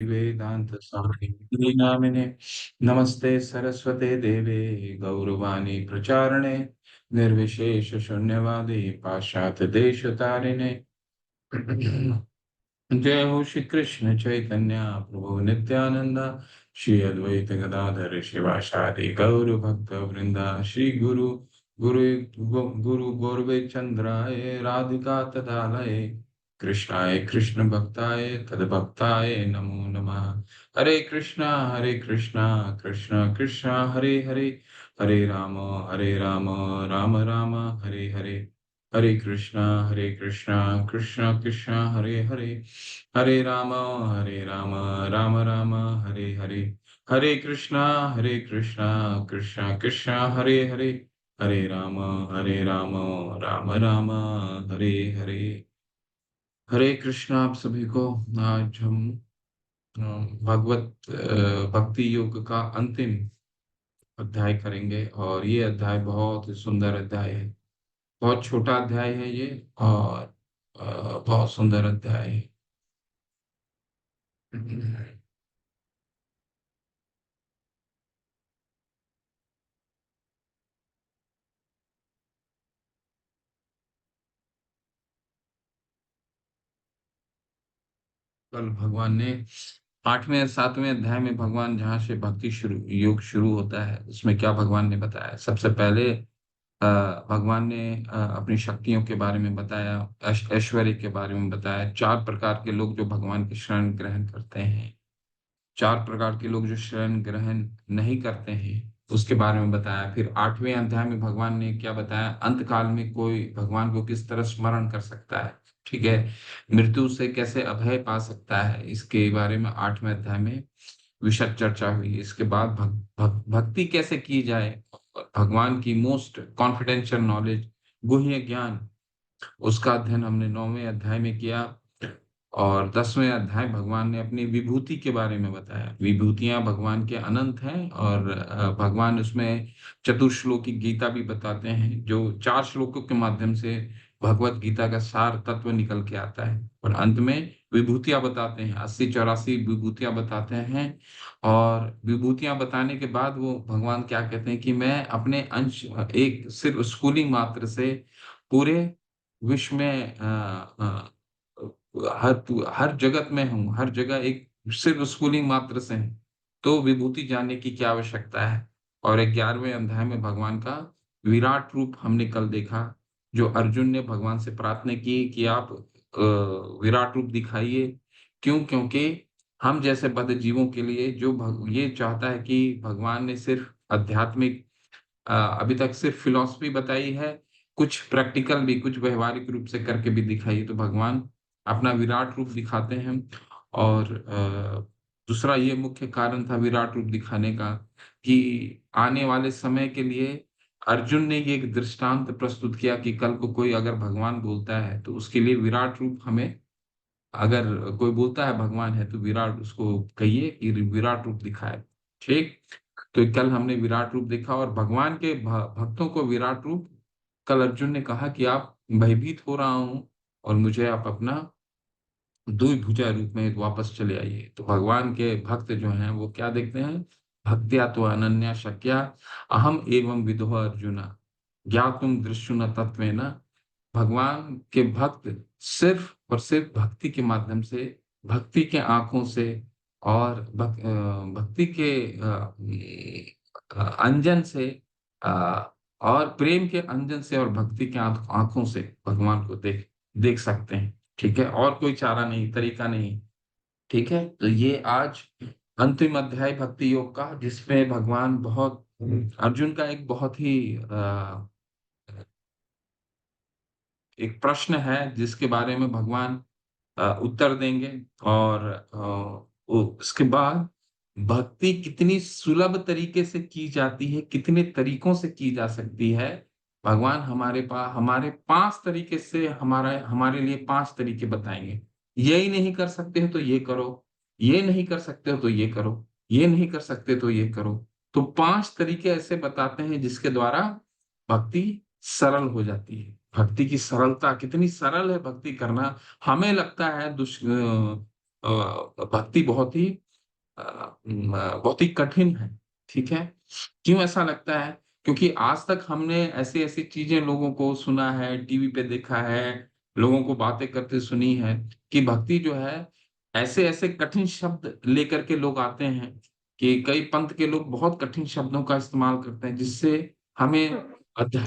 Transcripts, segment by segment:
वेदांत स्वामी नामिने नमस्ते सरस्वते देवे गौरवाणी प्रचारणे निर्विशेष शून्यवादी पाश्चात्य देश तारिणे जय हो श्री कृष्ण चैतन्य प्रभु नित्यानंद श्री अद्वैत गदाधर शिवासादि गौर भक्त वृंदा श्री गुरु गुरु गुरु गौरवे चंद्राय राधिका तदालय कृष्णाय कृष्ण भक्ताय तद्भक्ताय नमो नमः। हरे कृष्णा कृष्ण कृष्ण हरे हरे, हरे राम राम राम हरे हरे। हरे कृष्णा कृष्ण कृष्ण हरे हरे, हरे राम राम राम हरे हरे। हरे कृष्णा कृष्ण कृष्ण हरे हरे, हरे राम राम राम हरे हरे। हरे कृष्णा आप सभी को। आज हम भगवत भक्ति योग का अंतिम अध्याय करेंगे और ये अध्याय बहुत ही सुंदर अध्याय है। बहुत छोटा अध्याय है ये और बहुत सुंदर अध्याय है। कल भगवान ने 8वें और 7वें अध्याय में भगवान जहाँ से भक्ति शुरू योग शुरू होता है उसमें क्या भगवान ने बताया। सबसे पहले भगवान ने अपनी शक्तियों के बारे में बताया, ऐश्वर्य के बारे में बताया, 4 प्रकार के लोग जो भगवान की शरण ग्रहण करते हैं, 4 प्रकार के लोग जो शरण ग्रहण नहीं करते हैं उसके बारे में बताया। फिर 8वें अध्याय में भगवान ने क्या बताया, अंत काल में कोई भगवान को किस तरह स्मरण कर सकता है, ठीक है, मृत्यु से कैसे अभय पा सकता है, इसके बारे में 8वें अध्याय में विशद चर्चा हुई। इसके बाद भक्ति कैसे की जाए, भगवान की मोस्ट कॉन्फिडेंशियल नॉलेज, गुह्य ज्ञान, उसका अध्ययन हमने 9वें अध्याय में किया। और 10वें अध्याय भगवान ने अपनी विभूति के बारे में बताया। विभूतियां भगवान के अनंत हैं और भगवान उसमें चतुश्लोकी गीता भी बताते हैं, जो 4 श्लोकों के माध्यम से भगवत गीता का सार तत्व निकल के आता है। और अंत में विभूतियां बताते हैं, 80-84 विभूतियां बताते हैं। और विभूतियां बताने के बाद वो भगवान क्या कहते हैं कि मैं अपने अंश एक सिर्फ स्कूलिंग मात्र से पूरे विश्व में हर जगत में हूँ, हर जगह एक सिर्फ स्कूलिंग मात्र से है, तो विभूति जानने की क्या आवश्यकता है। और 11वें अध्याय में भगवान का विराट रूप हमने कल देखा, जो अर्जुन ने भगवान से प्रार्थना की कि आप विराट रूप दिखाइए। क्यों? क्योंकि हम जैसे बद्ध जीवों के लिए जो ये चाहता है कि भगवान ने सिर्फ आध्यात्मिक अभी तक सिर्फ फिलॉसफी बताई है, कुछ प्रैक्टिकल भी, कुछ व्यवहारिक रूप से करके भी दिखाई है, तो भगवान अपना विराट रूप दिखाते हैं। और दूसरा ये मुख्य कारण था विराट रूप दिखाने का कि आने वाले समय के लिए अर्जुन ने ये एक दृष्टांत प्रस्तुत किया कि कल को कोई अगर भगवान बोलता है तो उसके लिए विराट रूप हमें, अगर कोई बोलता है भगवान है तो विराट उसको कहिए कि विराट रूप दिखाए। ठीक, तो कल हमने विराट रूप देखा और भगवान के भक्तों को विराट रूप, कल अर्जुन ने कहा कि आप भयभीत हो रहा हूं और मुझे आप अपना द्विभुजा रूप में वापस चले आइए। तो भगवान के भक्त जो हैं वो क्या देखते हैं, भक्त्या तो अनन्या शक्या अहम एवं विदो अर्जुना ज्ञातुम दृश्युन तत्वेन। भगवान के भक्त सिर्फ और सिर्फ भक्ति के माध्यम से, भक्ति के आंखों से और भक्ति के अंजन से, और प्रेम के अंजन से और भक्ति के आंखों से भगवान को देख देख सकते हैं। ठीक है, और कोई चारा नहीं, तरीका नहीं। ठीक है, तो ये आज अंतिम अध्याय भक्ति योग का, जिसमें भगवान बहुत, अर्जुन का एक बहुत ही एक प्रश्न है जिसके बारे में भगवान उत्तर देंगे। और उसके बाद भक्ति कितनी सुलभ तरीके से की जाती है, कितने तरीकों से की जा सकती है, भगवान हमारे पास हमारे 5 तरीके से हमारे लिए 5 तरीके बताएंगे। यही नहीं कर सकते हो तो ये करो, ये नहीं कर सकते हो तो ये करो, ये नहीं कर सकते तो ये करो। तो 5 तरीके ऐसे बताते हैं जिसके द्वारा भक्ति सरल हो जाती है। भक्ति की सरलता, कितनी सरल है भक्ति करना। हमें लगता है भक्ति बहुत ही कठिन है, ठीक है? क्यों ऐसा लगता है? क्योंकि आज तक हमने ऐसी-ऐसी चीज़ें लोगों को सुना है, टीवी पे देखा है, लोगों को बातें करते सुनी है कि भक्ति जो है, ऐसे-ऐसे कठिन शब्द लेकर के लोग आते हैं कि कई पंथ के लोग बहुत कठिन शब्दों का इस्तेमाल करते हैं, जिससे हमें अध्या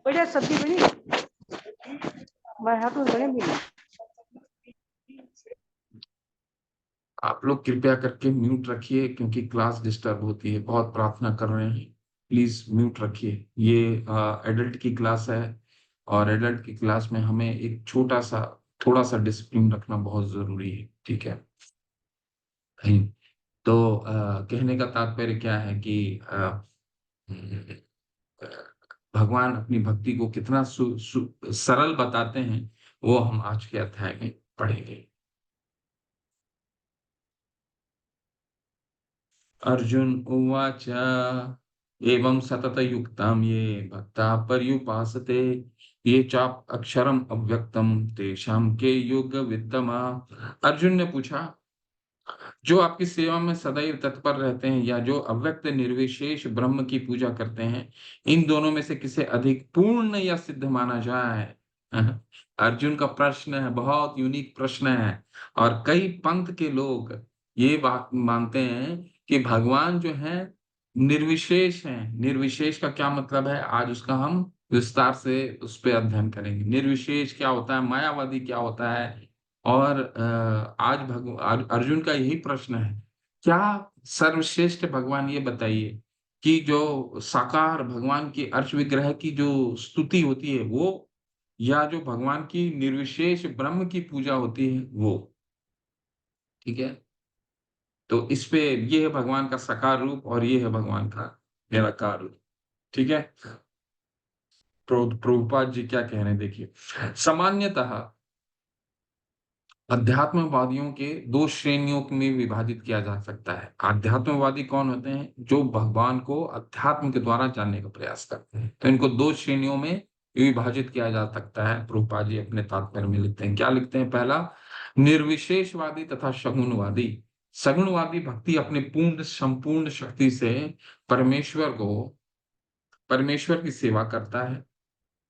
बेटा सब्जी बनी मैं हाथ में बने भी नहीं। आप लोग कृपया करके म्यूट रखिए क्योंकि क्लास डिस्टर्ब होती है। बहुत प्रार्थना कर रहे हैं, प्लीज़ म्यूट रखिए। ये एडल्ट की क्लास है और एडल्ट की क्लास में हमें एक छोटा-सा थोड़ा-सा डिसिप्लिन रखना बहुत ज़रूरी है, ठीक है? नहीं, तो कहने का तात्पर्य क्या है कि उम, अ, भगवान अपनी भक्ति को कितना सु सु सरल बताते हैं, वो हम आज के अध्याय में पढ़ेंगे। अर्जुन उवाच एवं सततयुक्तां ये भक्ताः पर्युपासते ये चाक्षरम् अव्यक्तम् तेषां के योगवित्तमः। अर्जुन ने पूछा, जो आपकी सेवा में सदैव तत्पर रहते हैं या जो अव्यक्त निर्विशेष ब्रह्म की पूजा करते हैं, इन दोनों में से किसे अधिक पूर्ण या सिद्ध माना जाए? अर्जुन का प्रश्न है, बहुत यूनिक प्रश्न है और कई पंथ के लोग ये बात मानते हैं कि भगवान जो है निर्विशेष हैं। निर्विशेष का क्या मतलब है? आज उसका हम विस्तार से उस पे अध्ययन करेंगे। निर्विशेष क्या होता है? मायावादी क्या होता है? और आज अर्जुन का यही प्रश्न है, क्या सर्वश्रेष्ठ भगवान ये बताइए कि जो साकार भगवान के अर्च विग्रह की जो स्तुति होती है वो, या जो भगवान की निर्विशेष ब्रह्म की पूजा होती है वो, ठीक है? तो इस पे ये है भगवान का साकार रूप और ये है भगवान का निराकार रूप, ठीक है? प्रभुपाद जी क्या कह रहे हैं देखिए। सामान्यतः अध्यात्मवादियों के 2 श्रेणियों में विभाजित किया जा सकता है। आध्यात्मवादी कौन होते हैं? जो भगवान को अध्यात्म के द्वारा जानने का प्रयास करते हैं। तो इनको 2 श्रेणियों में विभाजित किया जा सकता है। प्रभुपाद जी अपने तात्पर्य में लिखते हैं। क्या लिखते हैं? पहला, निर्विशेषवादी तथा सगुणवादी। सगुणवादी भक्ति अपने पूर्ण संपूर्ण शक्ति से परमेश्वर की सेवा करता है।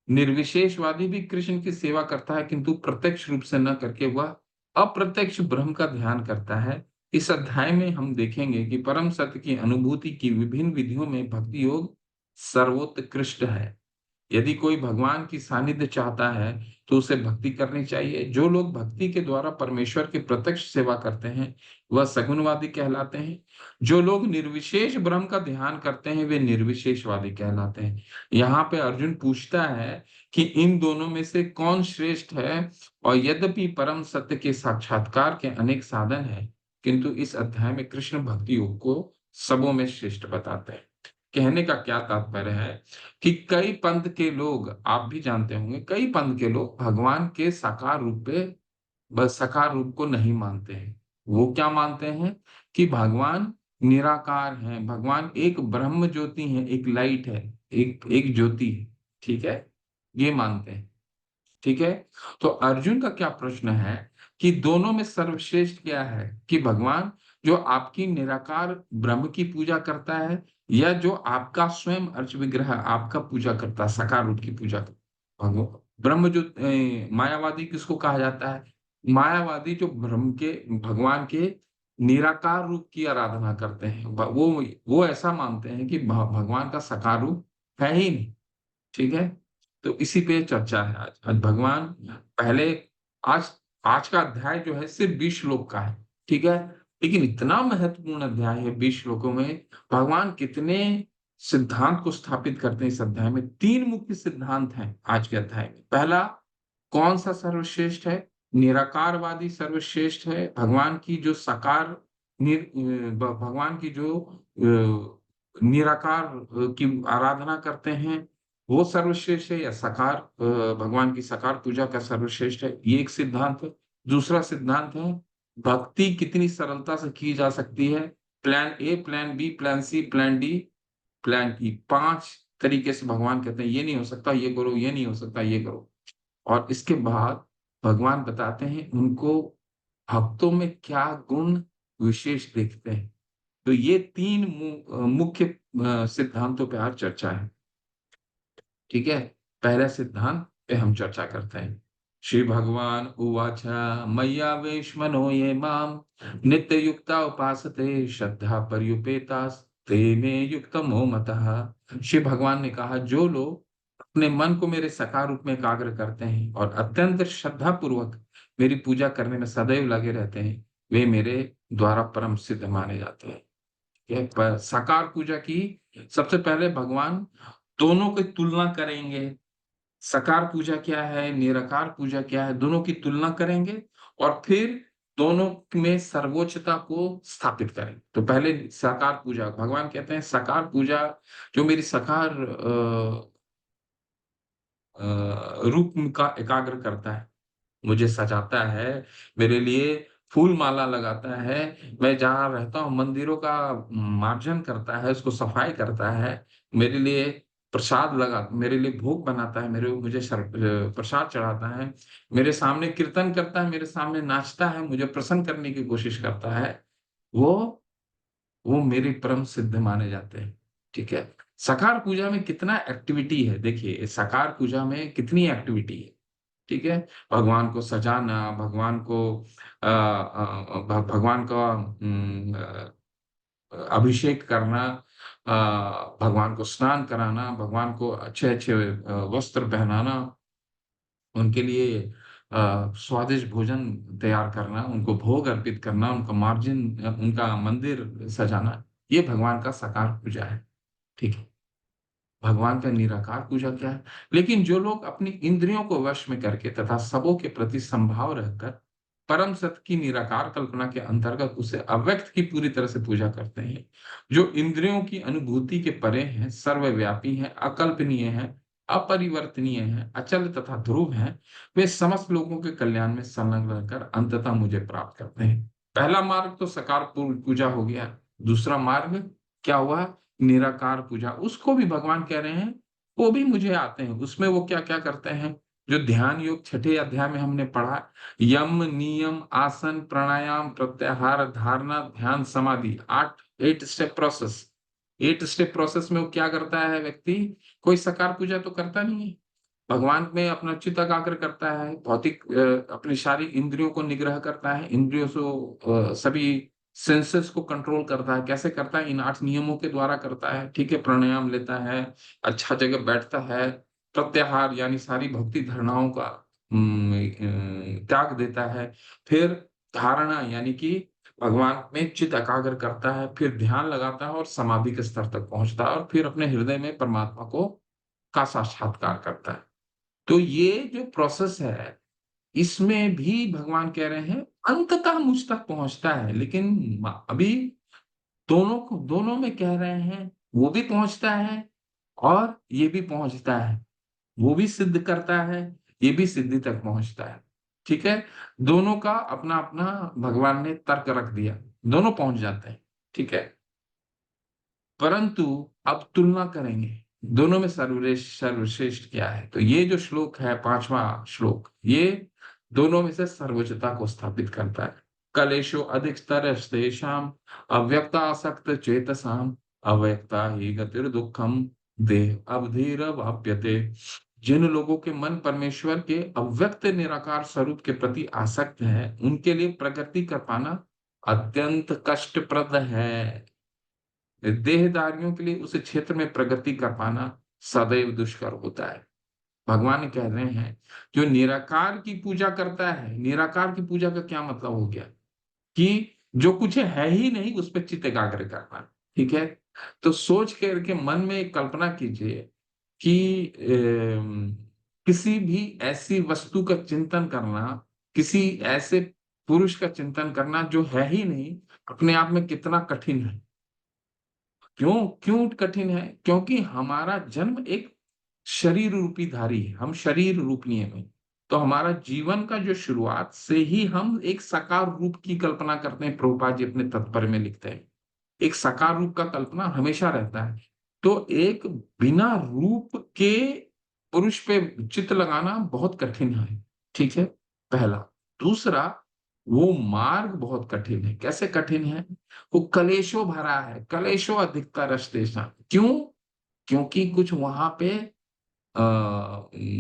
निर्विशेषवादी भी कृष्ण की सेवा करता है किंतु प्रत्यक्ष रूप से न करके वह अप्रत्यक्ष ब्रह्म का ध्यान करता है। इस अध्याय में हम देखेंगे कि परम सत्य की अनुभूति की विभिन्न विधियों में भक्ति योग सर्वोत्कृष्ट है। यदि कोई भगवान की सानिध्य चाहता है तो उसे भक्ति करनी चाहिए। जो लोग भक्ति के द्वारा परमेश्वर की प्रत्यक्ष सेवा करते हैं वह सगुणवादी कहलाते हैं। जो लोग निर्विशेष ब्रह्म का ध्यान करते हैं वे निर्विशेषवादी कहलाते हैं। यहाँ पे अर्जुन पूछता है कि इन दोनों में से कौन श्रेष्ठ है, और यद्यपि परम सत्य के साक्षात्कार के अनेक साधन हैं किंतु इस अध्याय में कृष्ण भक्ति योग को सबों में श्रेष्ठ बताते हैं। कहने का क्या तात्पर्य है कि कई पंथ के लोग, आप भी जानते होंगे, कई पंथ के लोग भगवान के साकार रूप पे बस साकार रूप को नहीं मानते हैं। वो क्या मानते हैं कि भगवान निराकार हैं, भगवान एक ब्रह्म ज्योति है, एक लाइट है, एक एक ज्योति है, ठीक है? ये मानते हैं, ठीक है? तो अर्जुन का क्या प्रश्न है कि दोनों में सर्वश्रेष्ठ क्या है? कि भगवान जो आपकी निराकार ब्रह्म की पूजा करता है या जो आपका स्वयं अर्च विग्रह आपका पूजा करता है, साकार रूप की पूजा करता है। ब्रह्म जो मायावादी किसको कहा जाता है? मायावादी जो ब्रह्म के भगवान के निराकार रूप की आराधना करते हैं। वो ऐसा मानते हैं कि भगवान का साकार रूप है ही नहीं। ठीक है? तो इसी पे चर्चा है आज। आज भगवान पहले आज आज का अध्याय जो है सिर्फ 20 श्लोक का है, ठीक है? लेकिन इतना महत्वपूर्ण अध्याय है 20 श्लोकों में, भगवान कितने सिद्धांत को स्थापित करते हैं इस अध्याय में। 3 मुख्य सिद्धांत हैं आज के अध्याय में। पहला, कौन-सा सर्वश्रेष्ठ है? निराकारवादी सर्वश्रेष्ठ है। भगवान की जो साकार भगवान की जो निराकार की आराधना करते हैं वो सर्वश्रेष्ठ है, या साकार भगवान की साकार पूजा का सर्वश्रेष्ठ है, ये एक सिद्धांत है। दूसरा सिद्धांत है भक्ति कितनी सरलता से की जा सकती है। Plan A, plan B, plan C, plan D, plan E, 5 तरीके से भगवान कहते हैं ये नहीं हो सकता, ये करो, ये नहीं हो सकता, ये करो। और इसके बाद भगवान बताते हैं उनको भक्तों में क्या गुण विशेष देखते हैं। तो ये 3 मुख्य सिद्धांतों पे आज चर्चा है। ठीक है? पहले सिद्धांत पे हम चर्चा करते हैं। श्री भगवान उवाच मय्यावेशमनो ये माम नित्ययुक्ता उपासते श्रद्धा पर्युपेतास ते मे युक्तमो मतः। श्री भगवान ने कहा, जो लोग अपने मन को मेरे सकार रूप में एकाग्र करते हैं और अत्यंत श्रद्धा पूर्वक मेरी पूजा करने में सदैव लगे रहते हैं, वे मेरे द्वारा परम सिद्ध माने जाते हैं। साकार पूजा की सबसे पहले भगवान दोनों की तुलना करेंगे। सकार पूजा क्या है, निराकार पूजा क्या है, दोनों की तुलना करेंगे और फिर दोनों में सर्वोच्चता को स्थापित करेंगे। तो पहले साकार पूजा, भगवान कहते हैं साकार पूजा जो मेरी साकार रूप का एकाग्र करता है, मुझे सजाता है, मेरे लिए फूल माला लगाता है, मैं जहाँ रहता हूँ मंदिरों का मार्जन करता है, उसको सफाई करता है, मेरे लिए प्रसाद लगा, मेरे लिए भोग बनाता है, मुझे प्रसाद चढ़ाता है, मेरे सामने कीर्तन करता है, मेरे सामने नाचता है, मुझे प्रसन्न करने की कोशिश करता है, वो वो मेरे परम सिद्ध माने जाते हैं। ठीक है? सकार पूजा में कितना एक्टिविटी है, देखिए सकार पूजा में कितनी एक्टिविटी है। ठीक है? भगवान को सजाना, भगवान को भगवान का अभिषेक करना, भगवान को स्नान कराना, भगवान को अच्छे-अच्छे वस्त्र पहनाना, उनके लिए स्वादिष्ट भोजन तैयार करना, उनको भोग अर्पित करना, उनका मंदिर सजाना, ये भगवान का साकार पूजा है। ठीक है? भगवान का निराकार पूजा क्या है? लेकिन जो लोग अपनी इंद्रियों को वश में करके तथा सबों के प्रति समभाव रहकर परम सत्य की निराकार कल्पना के अंतर्गत उसे अव्यक्त की पूरी तरह से पूजा करते हैं, जो इंद्रियों की अनुभूति के परे हैं, सर्वव्यापी हैं, अकल्पनीय हैं, अपरिवर्तनीय हैं, अचल तथा ध्रुव हैं, वे समस्त लोगों के कल्याण में संलग्न रहकर अंततः मुझे प्राप्त करते हैं। पहला मार्ग तो सकार पूजा हो गया। दूसरा मार्ग क्या हुआ? निराकार पूजा। उसको भी भगवान कह रहे हैं, वो भी मुझे आते हैं। उसमें वो क्या-क्या करते हैं? जो ध्यान योग छठे अध्याय में हमने पढ़ा, यम, नियम, आसन, प्राणायाम, प्रत्याहार, धारणा, ध्यान, समाधि, 8 स्टेप प्रोसेस। 8 स्टेप प्रोसेस में वो क्या करता है व्यक्ति? कोई सकार पूजा तो करता नहीं है। भगवान में अपना चित्त एकाग्र करता है, भौतिक अपनी सारी इंद्रियों को निग्रह करता है, इंद्रियों से सभी सेंसेस को कंट्रोल करता है। कैसे करता है? इन 8 नियमों के द्वारा करता है। ठीक है? प्राणायाम लेता है, अच्छा जगह बैठता है, प्रत्याहार यानी सारी भौतिक धारणाओं का त्याग देता है। फिर धारणा यानी कि भगवान में चित्त एकाग्र करता है, फिर ध्यान लगाता है और समाधि के स्तर तक पहुँचता है और फिर अपने हृदय में परमात्मा का साक्षात्कार करता है। तो ये जो प्रोसेस है, इसमें भी भगवान कह रहे हैं अंततः मुझ तक पहुंचता है, लेकिन अभी दोनों में कह रहे हैं, वो भी पहुंचता है और ये भी पहुंचता है, वो भी सिद्ध करता है, ये भी सिद्धि तक पहुंचता है। ठीक है? दोनों का अपना अपना भगवान ने तर्क रख दिया, दोनों पहुंच जाते हैं। ठीक है? परंतु अब तुलना करेंगे, दोनों में सर्वश्रेष्ठ क्या है? तो ये जो श्लोक है, 5वां श्लोक, ये दोनों में से सर्वोच्चता को स्थापित करता है। कलेशो अधिकतरस्तेषां अव्यक्तासक्त चेतसाम् अव्यक्ता ही गतिर्दुःखम् देह अवधिरवाप्यते। जिन लोगों के मन परमेश्वर के अव्यक्त निराकार स्वरूप के प्रति आसक्त है, उनके लिए प्रगति कर पाना अत्यंत कष्टप्रद है। देहधारियों के लिए उस क्षेत्र में प्रगति कर पाना सदैव दुष्कर होता है। भगवान कह रहे हैं, जो निराकार की पूजा करता है, निराकार की पूजा का क्या मतलब हो गया? कि जो कुछ है ही नहीं उस पे चित्त एकाग्र करना। ठीक है? तो सोच करके मन में एक कल्पना कीजिए कि किसी भी ऐसी वस्तु का चिंतन करना, किसी ऐसे पुरुष का चिंतन करना जो है ही नहीं, अपने आप में कितना कठिन है। क्यों क्यों कठिन है? क्योंकि हमारा जन्म एक शरीर रूपी धारी है, हम शरीर रूपनीय में। तो हमारा जीवन का जो शुरुआत से ही हम एक साकार रूप की कल्पना करते हैं। प्रभुपाद जी अपने तात्पर्य में लिखते हैं, एक साकार रूप का कल्पना हमेशा रहता है। तो एक बिना रूप के पुरुष पे चित्त लगाना बहुत कठिन है। ठीक है? पहला। दूसरा, वो मार्ग बहुत कठिन है। कैसे कठिन है? वो कलेशों भरा है, कलेशों अधिकतर रसतेषां। क्यों? क्योंकि कुछ वहां पे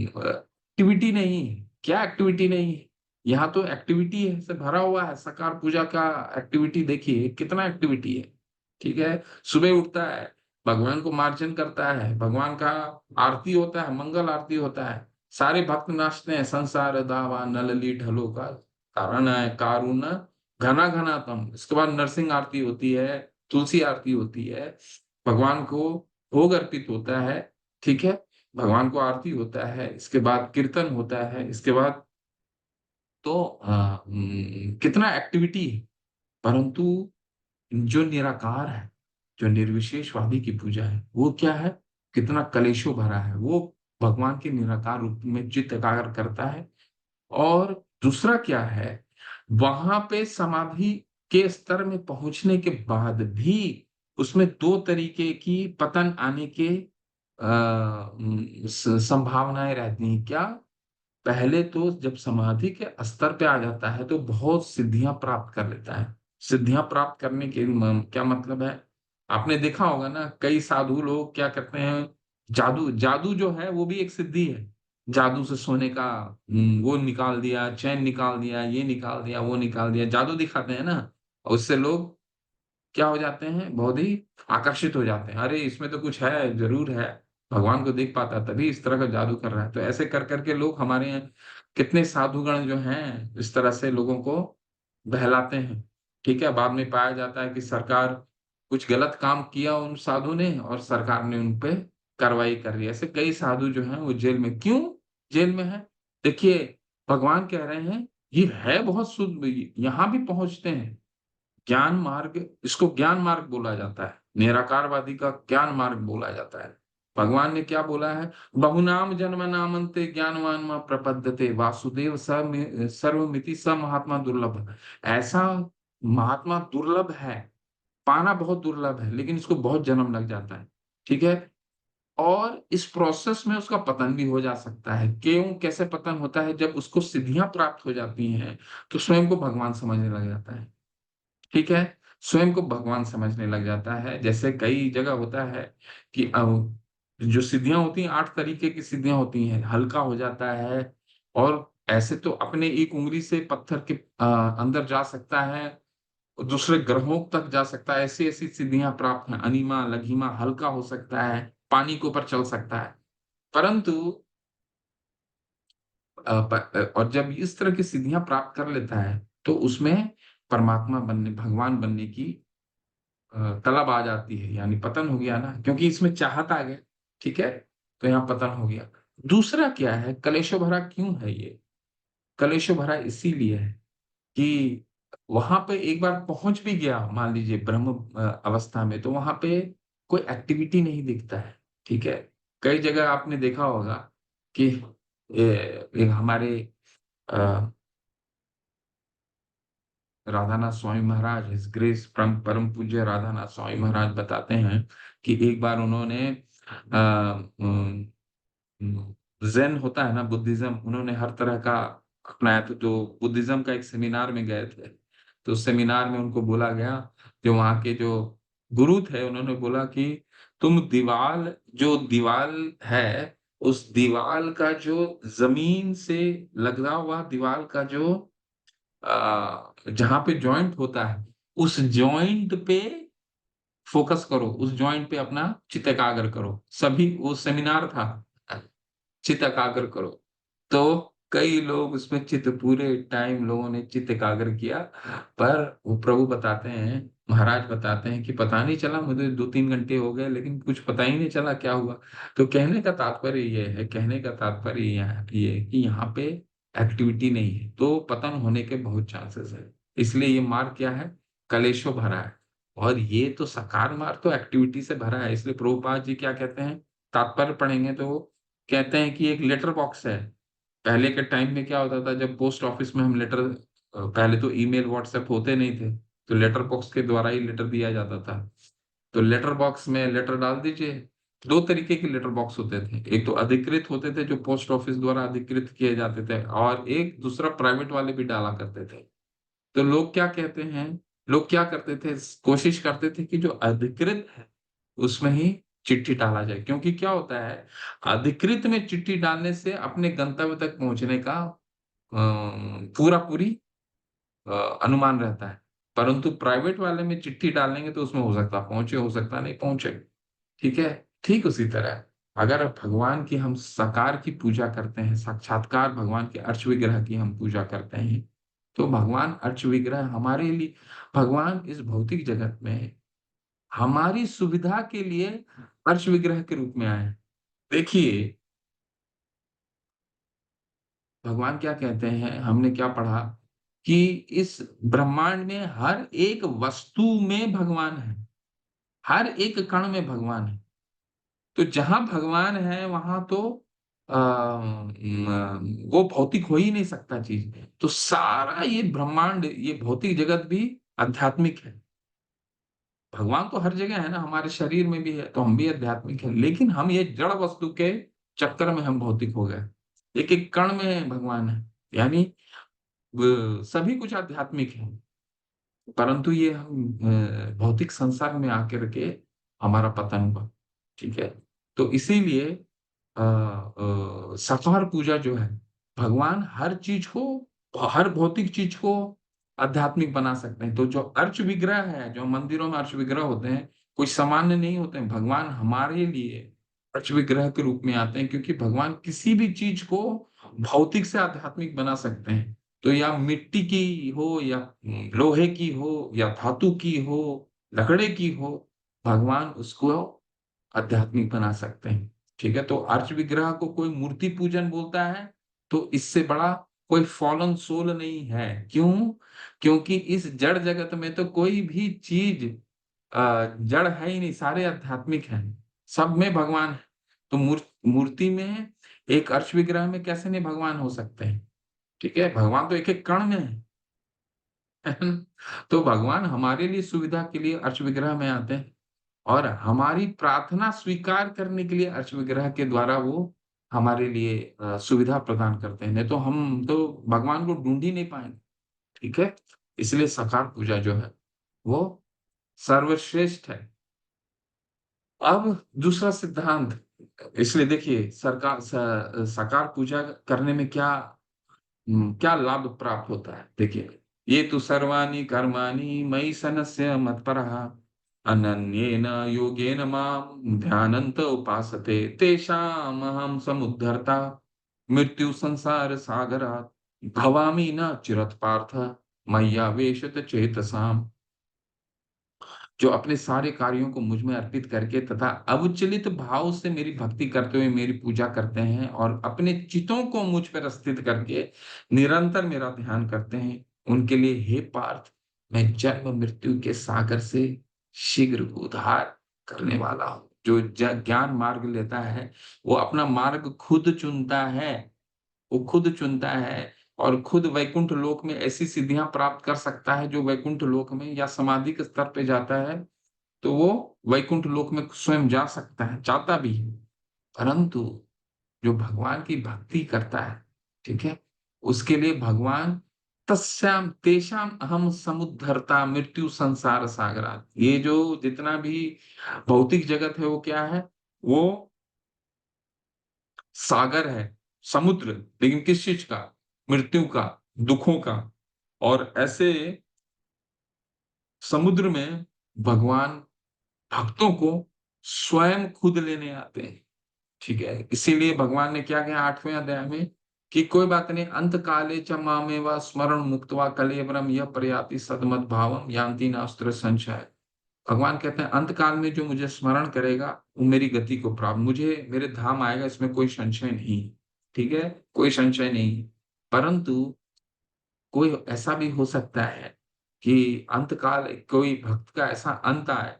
एक्टिविटी नहीं है। क्या एक्टिविटी नहीं है? यहाँ तो एक्टिविटी है से भरा हुआ है। सकार पूजा का एक्टिविटी देखिए, कितना एक्टिविटी है। ठीक है, सुबह उठता है, भगवान को मार्जन करता है, भगवान का आरती होता है, मंगल आरती होता है, सारे भक्त नाचते हैं, संसार दावा नलली ढलो का कारण है कारुण घना घना तम। इसके बाद नरसिंह आरती होती है, तुलसी आरती होती है, भगवान को भोग अर्पित होता है। ठीक है, भगवान को आरती होता है, इसके बाद कीर्तन होता है, इसके बाद तो कितना एक्टिविटी है। परंतु जो निराकार है, जो निर्विशेषवादी की पूजा है, वो क्या है? कितना कलेशों भरा है। वो भगवान के निराकार रूप में चित्त एकाग्र करता है। और दूसरा क्या है, वहां पे समाधि के स्तर में पहुंचने के बाद भी उसमें दो तरीके की पतन आने के संभावनाएं रहती हैं। क्या? पहले तो जब समाधि के स्तर पे आ जाता है तो बहुत सिद्धियां प्राप्त कर लेता है। सिद्धियां प्राप्त करने के क्या मतलब है? आपने देखा होगा ना, कई साधु लोग क्या करते हैं, जादू, जादू जो है वो भी एक सिद्धि है। जादू से सोने का वो निकाल दिया, चैन निकाल दिया, ये निकाल दिया, वो निकाल दिया, जादू दिखाते हैं ना। और उससे लोग क्या हो जाते हैं, बहुत ही आकर्षित हो जाते हैं। अरे इसमें तो कुछ है, जरूर है, भगवान को देख पाता तभी इस तरह का जादू कर रहा है। तो ऐसे कर करके लोग हमारे यहाँ कितने साधुगण जो हैं इस तरह से लोगों को बहलाते हैं। ठीक है, बाद में पाया जाता है कि सरकार कुछ गलत काम किया उन साधु ने, और सरकार ने उन पे कार्रवाई कर रही है। ऐसे कई साधु जो हैं वो जेल में। क्यों जेल में है? देखिए, भगवान कह रहे हैं ये है बहुत शुद्ध, यहाँ भी पहुंचते हैं। ज्ञान मार्ग, इसको ज्ञान मार्ग बोला जाता है, निराकारवादी का ज्ञान मार्ग बोला जाता है। भगवान ने क्या बोला है? बहुनाम जन्म नामंते ज्ञानवान मां प्रपद्यते वासुदेव सर्वमिति स महात्मा दुर्लभ। ऐसा महात्मा दुर्लभ है, पाना बहुत दुर्लभ है, लेकिन इसको बहुत जन्म लग जाता है। ठीक है, और इस प्रोसेस में उसका पतन भी हो जा सकता है। क्यों? कैसे पतन होता है? जब उसको सिद्धियां प्राप्त हो जाती हैं तो स्वयं को भगवान समझने लग जाता है। ठीक है, स्वयं को भगवान समझने लग जाता है। जैसे कई जगह होता है कि जो सिद्धियां होती हैं, 8 तरीके की सिद्धियां होती हैं, हल्का हो जाता है। और ऐसे तो अपने एक उंगली से पत्थर के अंदर जा सकता है, दूसरे ग्रहों तक जा सकता है। ऐसी ऐसी सिद्धियां प्राप्त हैं। अनीमा लघिमा, हल्का हो सकता है, पानी के ऊपर चल सकता है। परंतु और जब इस तरह की सिद्धियां प्राप्त कर लेता है तो उसमें परमात्मा बनने, भगवान बनने की तलब आ जाती है। यानी पतन हो गया ना, क्योंकि इसमें चाहत आ गया। ठीक है, तो यहाँ पतन हो गया। दूसरा क्या है, कलेशो भरा क्यों है ये? कलेशो भरा इसीलिए है कि वहां पे एक बार पहुंच भी गया, मान लीजिए ब्रह्म अवस्था में, तो वहां पे कोई एक्टिविटी नहीं दिखता है। ठीक है, कई जगह आपने देखा होगा कि एक हमारे राधानाथ स्वामी महाराज, हिज ग्रेस परम परम पूज्य राधानाथ स्वामी महाराज बताते हैं कि एक बार उन्होंने जेन होता है ना, बुद्धिज्म, उन्होंने हर तरह का अपनाया। तो बुद्धिज्म का एक सेमिनार में गए थे, तो उस सेमिनार में उनको बोला गया, जो वहाँ के जो गुरु थे उन्होंने बोला कि तुम दीवाल, जो दीवाल है, उस दीवाल का जो जमीन से लगा हुआ दीवाल का जो जहां पे जॉइंट होता है, उस जॉइंट पे फोकस करो, उस जॉइंट पे अपना चित्त एकाग्र करो। सभी, वो सेमिनार था, चित्त एकाग्र करो। तो कई लोग उसमें चित्त, पूरे टाइम लोगों ने चित्त एकाग्र किया। पर वो प्रभु बताते हैं, महाराज बताते हैं कि पता नहीं चला, मुझे 2-3 घंटे हो गए लेकिन कुछ पता ही नहीं चला क्या हुआ। तो कहने का तात्पर्य ये है, कहने का तात्पर्य ये है कि यहाँ पे एक्टिविटी नहीं है तो पतन होने के बहुत चांसेस है। इसलिए ये मार्ग क्या है? कलेशों भरा है। और ये तो सकार मार्ग तो एक्टिविटी से भरा है। इसलिए प्रभुपाद जी क्या कहते हैं, तात्पर्य पढ़ेंगे तो कहते हैं कि एक लेटर बॉक्स है। पहले के टाइम में क्या होता था, जब पोस्ट ऑफिस में हम लेटर, पहले तो ईमेल व्हाट्सएप होते नहीं थे, तो लेटर बॉक्स के द्वारा ही लेटर दिया जाता था। तो लेटर बॉक्स में लेटर डाल दीजिए। दो तरीके के लेटर बॉक्स होते थे, एक तो अधिकृत होते थे जो पोस्ट ऑफिस द्वारा अधिकृत किए जाते थे, और एक दूसरा प्राइवेट वाले भी डाला करते थे। तो लोग क्या कहते हैं, लोग क्या करते थे, कोशिश करते थे कि जो अधिकृत है उसमें ही चिट्ठी डाला जाए, क्योंकि क्या होता है, अधिकृत में चिट्ठी डालने से अपने गंतव्य तक पहुंचने का पूरा पूरी अनुमान रहता है। परंतु प्राइवेट वाले में चिट्ठी डालेंगे तो उसमें हो सकता पहुंचे, हो सकता नहीं पहुंचे। ठीक है। ठीक उसी तरह अगर भगवान की हम साकार की पूजा करते हैं, साक्षात्कार भगवान के अर्च विग्रह की हम पूजा करते हैं, तो भगवान अर्च विग्रह हमारे लिए, भगवान इस भौतिक जगत में हमारी सुविधा के लिए अर्च विग्रह के रूप में आए हैं। देखिए भगवान क्या कहते हैं, हमने क्या पढ़ा कि इस ब्रह्मांड में हर एक वस्तु में भगवान है, हर एक कण में भगवान है। तो जहां भगवान है वहां तो वो भौतिक हो ही नहीं सकता चीज। तो सारा ये ब्रह्मांड, ये भौतिक जगत भी आध्यात्मिक है। भगवान तो हर जगह है ना, हमारे शरीर में भी है, तो हम भी आध्यात्मिक है, लेकिन हम ये जड़ वस्तु के चक्कर में हम भौतिक हो गए। एक एक कण में भगवान है, यानी सभी कुछ आध्यात्मिक है, परंतु ये हम भौतिक संसार में आकर के हमारा पतन हुआ। ठीक है। तो इसीलिए सकार पूजा जो है, भगवान हर चीज को, हर भौतिक चीज को आध्यात्मिक बना सकते हैं। तो जो अर्च विग्रह है, जो मंदिरों में अर्च विग्रह होते हैं, कोई सामान्य नहीं होते हैं, भगवान हमारे लिए अर्च विग्रह के रूप में आते हैं, क्योंकि भगवान किसी भी चीज को भौतिक से आध्यात्मिक बना सकते हैं। तो या मिट्टी की हो, या लोहे की हो, या धातु की हो, लकड़े की हो, भगवान उसको आध्यात्मिक बना सकते हैं। ठीक है। तो अर्च विग्रह को कोई मूर्ति पूजन बोलता है, तो इससे बड़ा कोई फॉलन सोल नहीं है। क्यों? क्योंकि इस जड़ जगत में तो कोई भी चीज जड़ है ही नहीं, सारे आध्यात्मिक हैं, सब में भगवान है। तो मूर्ति में, एक अर्च विग्रह में कैसे नहीं भगवान हो सकते हैं? ठीक है। भगवान तो एक एक कण में है। तो भगवान हमारे लिए सुविधा के लिए अर्च विग्रह में आते हैं, और हमारी प्रार्थना स्वीकार करने के लिए अर्च विग्रह के द्वारा वो हमारे लिए सुविधा प्रदान करते हैं। नहीं तो हम तो भगवान को ढूंढ ही नहीं पाएंगे। ठीक है। इसलिए सकार पूजा जो है वो सर्वश्रेष्ठ है। अब दूसरा सिद्धांत, इसलिए देखिए सकार पूजा करने में क्या क्या लाभ प्राप्त होता है। देखिए, ये तो सर्वाणि कर्माणि मयि सनस्य मत्परः अनन्येन योगेन मां ध्यानन्त उपासते तेषाम् अहं समुद्धर्ता मृत्यु संसार सागरात् भवामि न चिरत् पार्थ मय्यावेशत चेतसाम्। जो अपने सारे कार्यों को मुझ में अर्पित करके तथा अविचलित भाव से मेरी भक्ति करते हुए मेरी पूजा करते हैं, और अपने चितों को मुझ पर स्थित करके निरंतर मेरा ध्यान करते हैं, उनके लिए हे पार्थ, मैं जन्म मृत्यु के सागर से शीघ्र उद्धार करने वाला हूं। जो ज्ञान मार्ग लेता है, वो अपना मार्ग खुद चुनता है, वो खुद चुनता है, और खुद वैकुंठ लोक में ऐसी सिद्धियां प्राप्त कर सकता है, जो वैकुंठ लोक में या समाधि के स्तर पे जाता है तो वो वैकुंठ लोक में स्वयं जा सकता है, चाहता भी है। परंतु जो भगवान की भक्ति करता है, ठीक है, उसके लिए भगवान तस्याम तेषाम अहम समुद्धरता मृत्यु संसार सागरात, ये जो जितना भी भौतिक जगत है वो क्या है, वो सागर है, समुद्र, लेकिन किस चीज का? मृत्यु का, दुखों का। और ऐसे समुद्र में भगवान भक्तों को स्वयं खुद लेने आते हैं। ठीक है। इसीलिए भगवान ने क्या कहा 8वें अध्याय में, कि कोई बात नहीं, अंत काले च मामेव स्मरण मुक्त्वा कलेवरम यह प्रयाति सदमत भावम यान्ति नास्त्र संशय। भगवान कहते हैं अंत काल में जो मुझे स्मरण करेगा वो मेरी गति को प्राप्त, मुझे मेरे धाम आएगा, इसमें कोई संशय नहीं है। ठीक है। कोई संशय नहीं है। परंतु कोई ऐसा भी हो सकता है कि अंत काल, कोई भक्त का ऐसा अंत आए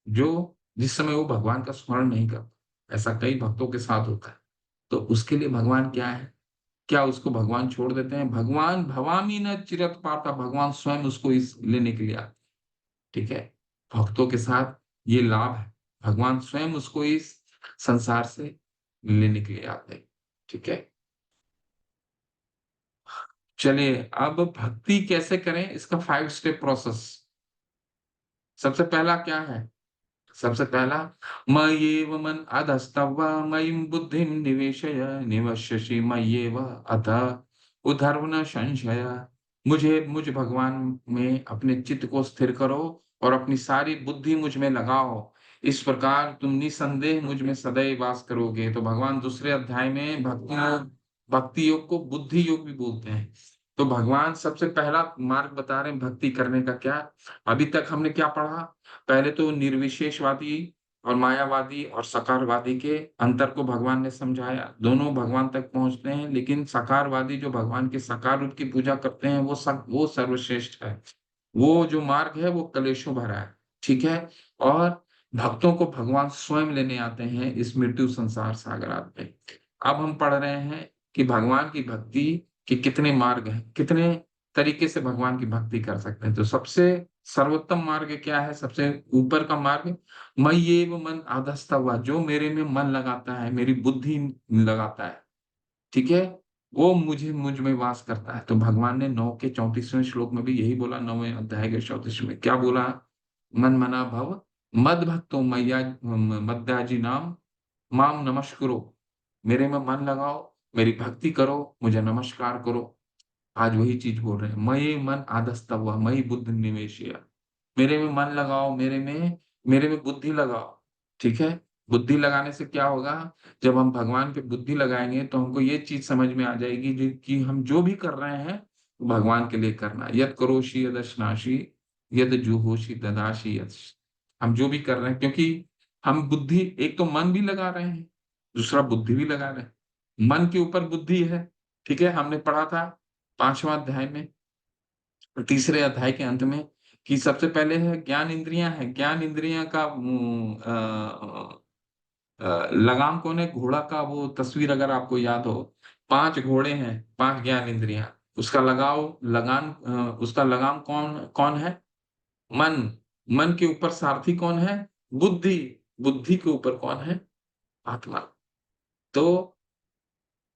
जो जिस समय वो भगवान का स्मरण नहीं करता, ऐसा कई भक्तों के साथ होता है। तो उसके लिए भगवान क्या है, क्या उसको भगवान छोड़ देते हैं? भगवान भवामी न चिरत पाता, भगवान स्वयं उसको इस लेने के लिए आते हैं। ठीक है। भक्तों के साथ ये लाभ है, भगवान स्वयं उसको इस संसार से लेने के लिए आते हैं। ठीक है। चलिए, अब भक्ति कैसे करें इसका 5 स्टेप प्रोसेस। सबसे पहला क्या है? सबसे पहला, मय्येव मन अधस्तव मयिं बुद्धिं निवेशय निवस्यसि मय्येव अथ उद्धर्व संशय। मुझ भगवान में अपने चित्त को स्थिर करो और अपनी सारी बुद्धि मुझ में लगाओ। इस प्रकार तुम निसंदेह मुझ में सदैव वास करोगे। तो भगवान दूसरे अध्याय में भक्ति योग को बुद्धि योग भी बोलते हैं। तो भगवान सबसे पहला मार्ग बता रहे हैं भक्ति करने का। क्या अभी तक हमने क्या पढ़ा? पहले तो निर्विशेषवादी और मायावादी और सकारवादी के अंतर को भगवान ने समझाया। दोनों भगवान तक पहुंचते हैं, लेकिन सकारवादी जो भगवान के सकार रूप की पूजा करते हैं वो सर्वश्रेष्ठ है। वो जो मार्ग है वो कलेशों भरा है। ठीक है। और भक्तों को भगवान स्वयं लेने आते हैं इस मृत्यु संसार सागर में। अब हम पढ़ रहे हैं कि भगवान की भक्ति के कितने मार्ग हैं, कितने तरीके से भगवान की भक्ति कर सकते हैं। तो सबसे सर्वोत्तम मार्ग क्या है? सबसे ऊपर का मार्ग, मय्येव मन आधस्ता हुआ, जो मेरे में मन लगाता है, मेरी बुद्धि लगाता है, ठीक है, वो मुझ में वास करता है। तो भगवान ने 9 के 34वें श्लोक में भी यही बोला। 9वें अध्याय के 34वें में क्या बोला? मन मना भव मद भक्तो मैया मद्याजी नाम माम नमस्कुरो। मेरे में मन लगाओ, मेरी भक्ति करो, मुझे नमस्कार करो। आज वही चीज बोल रहे हैं, मयि मन आधस्ता हुआ मयि बुद्ध निवेशिया। मेरे में मन लगाओ, मेरे में बुद्धि लगाओ। ठीक है। बुद्धि लगाने से क्या होगा? जब हम भगवान पे बुद्धि लगाएंगे तो हमको ये चीज समझ में आ जाएगी कि हम जो भी कर रहे हैं भगवान के लिए करना है। यद करोषि यदश्नासि यद जुहोषि ददासि यद। हम जो भी कर रहे हैं, क्योंकि हम बुद्धि, एक तो मन भी लगा रहे हैं, दूसरा बुद्धि भी लगा रहे हैं। मन के ऊपर बुद्धि है। ठीक है। हमने पढ़ा था 5वां अध्याय में, तीसरे अध्याय के अंत में, कि सबसे पहले है ज्ञान इंद्रियां है। ज्ञान इंद्रियां का लगाम कौन है? घोड़ा का वो तस्वीर अगर आपको याद हो, 5 घोड़े हैं, 5 ज्ञान इंद्रियां। उसका लगाम कौन कौन है? मन। मन के ऊपर सारथी कौन है? बुद्धि। बुद्धि के ऊपर कौन है? आत्मा। तो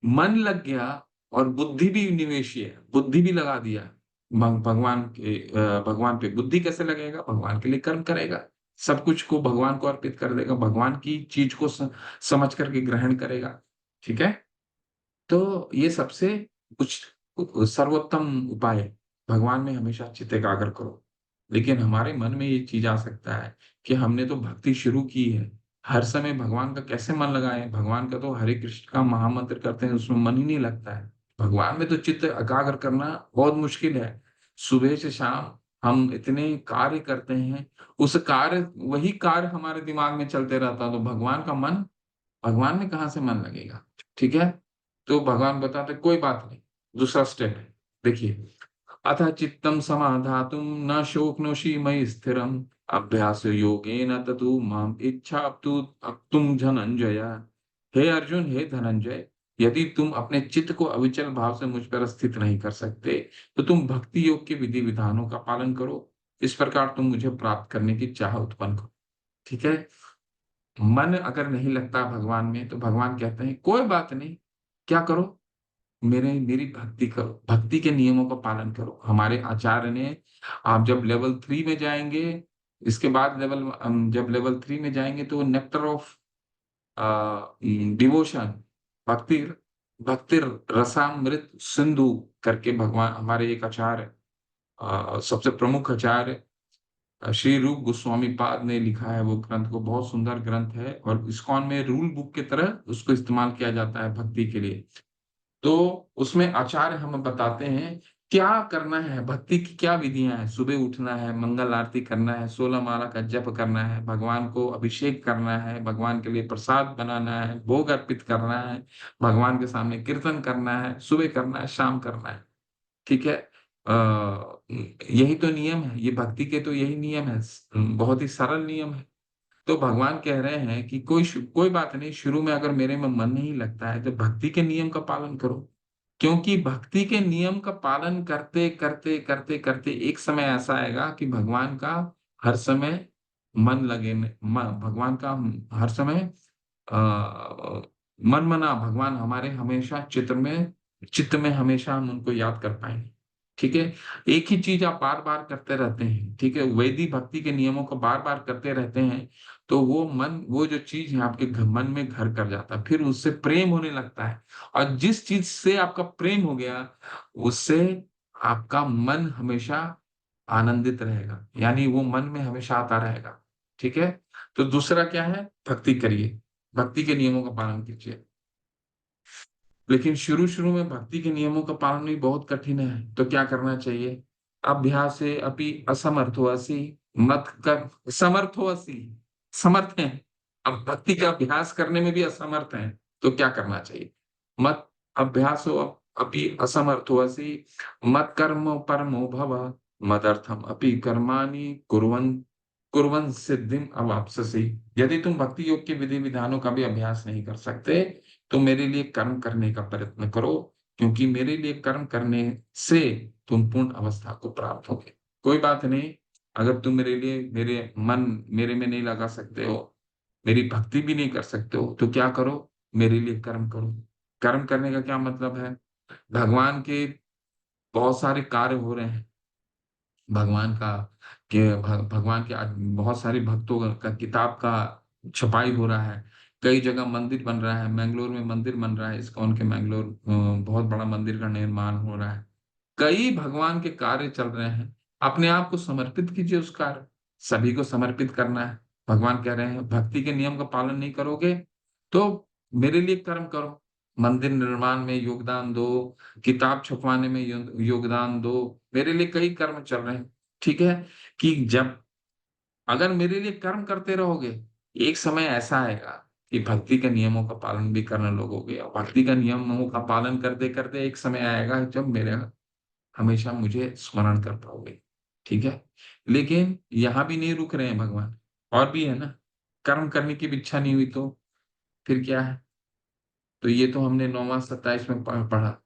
मन लग गया और बुद्धि भी निवेशी है, बुद्धि भी लगा दिया भगवान पे। बुद्धि कैसे लगेगा? भगवान के लिए कर्म करेगा, सब कुछ को भगवान को अर्पित कर देगा, भगवान की चीज को समझ करके ग्रहण करेगा। ठीक है। तो ये सबसे कुछ सर्वोत्तम उपाय है। भगवान में हमेशा चित्त एकाग्र करो। लेकिन हमारे मन में ये चीज आ सकता है कि हमने तो भक्ति शुरू की है, हर समय भगवान का कैसे मन लगाए? भगवान का तो हरे कृष्ण का महामंत्र करते हैं, उसमें मन ही नहीं लगता है। भगवान में तो चित्त एकाग्र करना बहुत मुश्किल है। सुबह से शाम हम इतने कार्य करते हैं, उस कार्य, वही कार्य हमारे दिमाग में चलते रहता, तो भगवान में कहाँ से मन लगेगा? ठीक है। तो भगवान बताते कोई बात नहीं। दूसरा स्टेप है, देखिए, अथ चित्तम समाधातुम न शोकनोषि मयि स्थिरम अभ्यास योगेन ततु माम इच्छा तुम धनंजय। हे अर्जुन, हे धनंजय, यदि तुम अपने चित्त को अविचल भाव से मुझ पर स्थित नहीं कर सकते, तो तुम भक्ति योग के विधि विधानों का पालन करो। इस प्रकार तुम मुझे प्राप्त करने की चाह उत्पन्न करो। ठीक है। मन अगर नहीं लगता भगवान में, तो भगवान कहते हैं कोई बात नहीं, क्या करो? मेरी भक्ति करो, भक्ति के नियमों का पालन करो। हमारे आचार्य ने, आप जब लेवल 3 में जाएंगे, इसके बाद जब लेवल 3 में जाएंगे तो नेक्टर ऑफ डिवोशन, भक्ति भक्ति रसामृत सिंधु करके भगवान हमारे एक आचार्य, सबसे प्रमुख आचार्य श्री रूप गोस्वामी पाद ने लिखा है। वो ग्रंथ को बहुत सुंदर ग्रंथ है, और इस्कॉन में रूल बुक की तरह उसको इस्तेमाल किया जाता है भक्ति के लिए। तो उसमें आचार्य हमें बताते हैं क्या करना है, भक्ति की क्या विधियां हैं। सुबह उठना है, मंगल आरती करना है, 16 माला का जप करना है, भगवान को अभिषेक करना है, भगवान के लिए प्रसाद बनाना है, भोग अर्पित करना है, भगवान के सामने कीर्तन करना है, सुबह करना है, शाम करना है। ठीक है। यही तो नियम है, ये भक्ति के तो यही नियम है। बहुत ही सरल नियम है। तो भगवान कह रहे हैं कि कोई बात नहीं, शुरू में अगर मेरे में मन नहीं लगता है तो भक्ति के नियम का पालन करो। क्योंकि भक्ति के नियम का पालन करते करते करते करते एक समय ऐसा आएगा कि भगवान का हर समय मन लगे, भगवान का हर समय मन मना, भगवान हमारे हमेशा चित्र में चित्त में हमेशा हम उनको याद कर पाएंगे। ठीक है, एक ही चीज आप बार बार करते रहते हैं, ठीक है, वैदिक भक्ति के नियमों को बार बार करते रहते हैं, तो वो मन, वो जो चीज है आपके मन में घर कर जाता है, फिर उससे प्रेम होने लगता है। और जिस चीज से आपका प्रेम हो गया, उससे आपका मन हमेशा आनंदित रहेगा, यानी वो मन में हमेशा आता रहेगा। ठीक है, तो दूसरा क्या है, भक्ति करिए, भक्ति के नियमों का पालन कीजिए। लेकिन शुरू शुरू में भक्ति के नियमों का पालन भी बहुत कठिन है, तो क्या करना चाहिए? अभ्यास से अपि असमर्थोऽसि मत कर समर्थोऽसि, समर्थ हैं, अब भक्ति का अभ्यास करने में भी असमर्थ हैं, तो क्या करना चाहिए? मत अभ्यासो अपि असमर्थोऽसि मत कर्म परमो भव मदर्थम अपि कर्माणि कुर्वन् कुर्वन् सिद्धिम अवाप्स्यसि। यदि तुम भक्ति योग के विधि विधानों का भी अभ्यास नहीं कर सकते, तो मेरे लिए कर्म करने का प्रयत्न करो, क्योंकि मेरे लिए कर्म करने से तुम पूर्ण अवस्था को प्राप्त होगे। कोई बात नहीं, अगर तुम मेरे लिए, मेरे मन मेरे में नहीं लगा सकते हो, मेरी भक्ति भी नहीं कर सकते हो, तो क्या करो, मेरे लिए कर्म करो। कर्म करने का क्या मतलब है? भगवान के बहुत सारे कार्य हो रहे हैं, भगवान का भगवान के आज बहुत सारे भक्तों का किताब का छपाई हो रहा है, कई जगह मंदिर बन रहा है, मैंगलोर में मंदिर बन रहा है, इस्कॉन के मैंगलोर बहुत बड़ा मंदिर का निर्माण हो रहा है, कई भगवान के कार्य चल रहे हैं। अपने आप को समर्पित कीजिए उस कार्य, सभी को समर्पित करना है। भगवान कह रहे हैं भक्ति के नियम का पालन नहीं करोगे, तो मेरे लिए कर्म करो, मंदिर निर्माण में योगदान दो, किताब छपवाने में योगदान दो, मेरे लिए कई कर्म चल रहे हैं। ठीक है, कि जब अगर मेरे लिए कर्म करते रहोगे, एक समय ऐसा आएगा कि भक्ति के नियमों का पालन भी करने लगोगे, और भक्ति का नियमों का पालन करते करते एक समय आएगा जब मेरे हमेशा मुझे स्मरण कर पाओगे। ठीक है, लेकिन यहाँ भी नहीं रुक रहे हैं भगवान, और भी है ना, कर्म करने की भी इच्छा नहीं हुई तो फिर क्या है? तो ये तो हमने 9वां 27 में पढ़ा,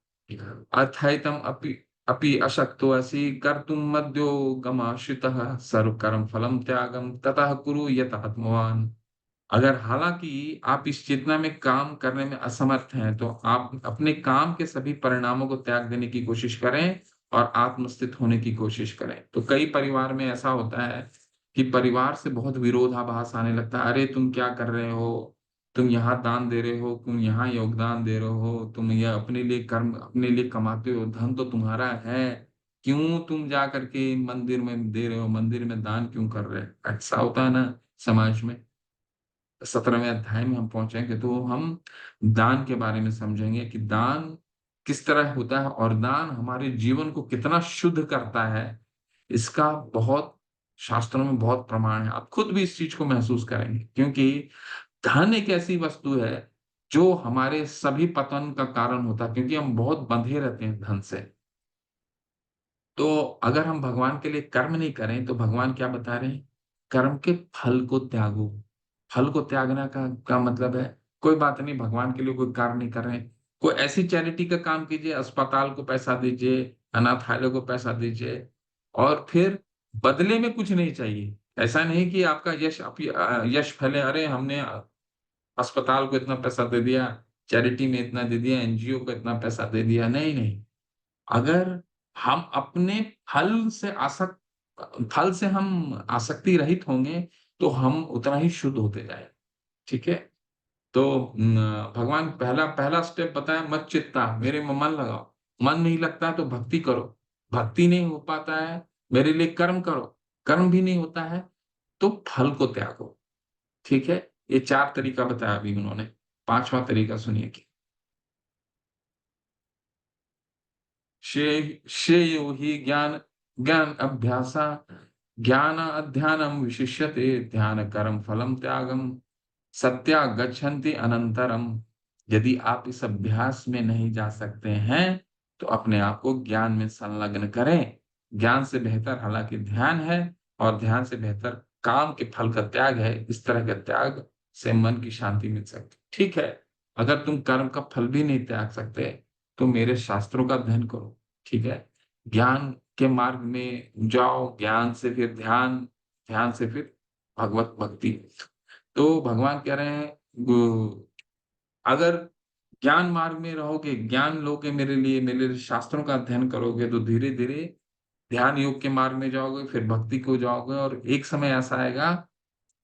अथैतम अपि अपि अशक्तो असि कर्तुम मद्योगमाश्रितः सर्व कर्म फलम त्यागम ततः कुरु यत आत्मवान। अगर हालांकि आप इस चेतना में काम करने में असमर्थ हैं, तो आप अपने काम के सभी परिणामों को त्याग देने की कोशिश करें और आत्मस्थित होने की कोशिश करें। तो कई परिवार में ऐसा होता है कि परिवार से बहुत विरोधाभास आने लगता है, अरे तुम क्या कर रहे हो, तुम यहाँ दान दे रहे हो, तुम यहाँ योगदान दे रहे हो, तुम ये अपने लिए कर्म, अपने लिए कमाते हो, धन तो तुम्हारा है, क्यों तुम जा करके मंदिर में दे रहे हो, मंदिर में दान क्यों कर रहे हो? ऐसा होता है ना समाज में। 17वें अध्याय में हम पहुंचेंगे तो हम दान के बारे में समझेंगे कि दान किस तरह होता है, और दान हमारे जीवन को कितना शुद्ध करता है, इसका बहुत शास्त्रों में बहुत प्रमाण है। आप खुद भी इस चीज को महसूस करेंगे, क्योंकि धन एक ऐसी वस्तु है जो हमारे सभी पतन का कारण होता है, क्योंकि हम बहुत बंधे रहते हैं धन से। तो अगर हम भगवान के लिए कर्म नहीं करें, तो भगवान क्या बता रहे हैं? कर्म के फल को त्यागो। फल को त्यागना का मतलब है, कोई बात नहीं, भगवान के लिए कोई कार्य नहीं कर रहे हैं, कोई ऐसी चैरिटी का काम कीजिए, अस्पताल को पैसा दीजिए, अनाथालय को पैसा दीजिए, और फिर बदले में कुछ नहीं चाहिए। ऐसा नहीं कि आपका यश फैले, अरे हमने अस्पताल को इतना पैसा दे दिया, चैरिटी में इतना दे दिया, एनजीओ को इतना पैसा दे दिया, नहीं नहीं। अगर हम अपने फल से आसक्त फल से हम आसक्ति रहित होंगे, तो हम उतना ही शुद्ध होते जाए। ठीक है, तो भगवान पहला पहला स्टेप बताया, मत चित्ता, मेरे में मन लगाओ। मन नहीं लगता है तो भक्ति करो, भक्ति नहीं हो पाता है, मेरे लिए कर्म करो, कर्म भी नहीं होता है, तो फल को त्यागो। ठीक है, ये 4 तरीका बताया अभी उन्होंने, 5वां तरीका सुनिए कि श्रेयो हि ज्ञान ज्ञान अभ्यासा ज्ञान अध्यानम विशिष्यते ध्यान कर्म फलम त्यागम सत्या गच्छन्ति अनंतरम। यदि आप इस अभ्यास में नहीं जा सकते हैं, तो अपने आप को ज्ञान में संलग्न करें। ज्ञान से बेहतर हालांकि ध्यान है, और ध्यान से बेहतर काम के फल का त्याग है। इस तरह के त्याग से मन की शांति मिल सकती। ठीक है, अगर तुम कर्म का फल भी नहीं त्याग सकते, तो मेरे शास्त्रों का अध्ययन करो। ठीक है, ज्ञान के मार्ग में जाओ, ज्ञान से फिर ध्यान, ध्यान से फिर भगवत भक्ति। तो भगवान कह रहे हैं अगर ज्ञान मार्ग में रहोगे, ज्ञान लोगे मेरे लिए, मेरे शास्त्रों का अध्ययन करोगे, तो धीरे-धीरे ध्यान योग के मार्ग में जाओगे, फिर भक्ति को जाओगे और एक समय ऐसा आएगा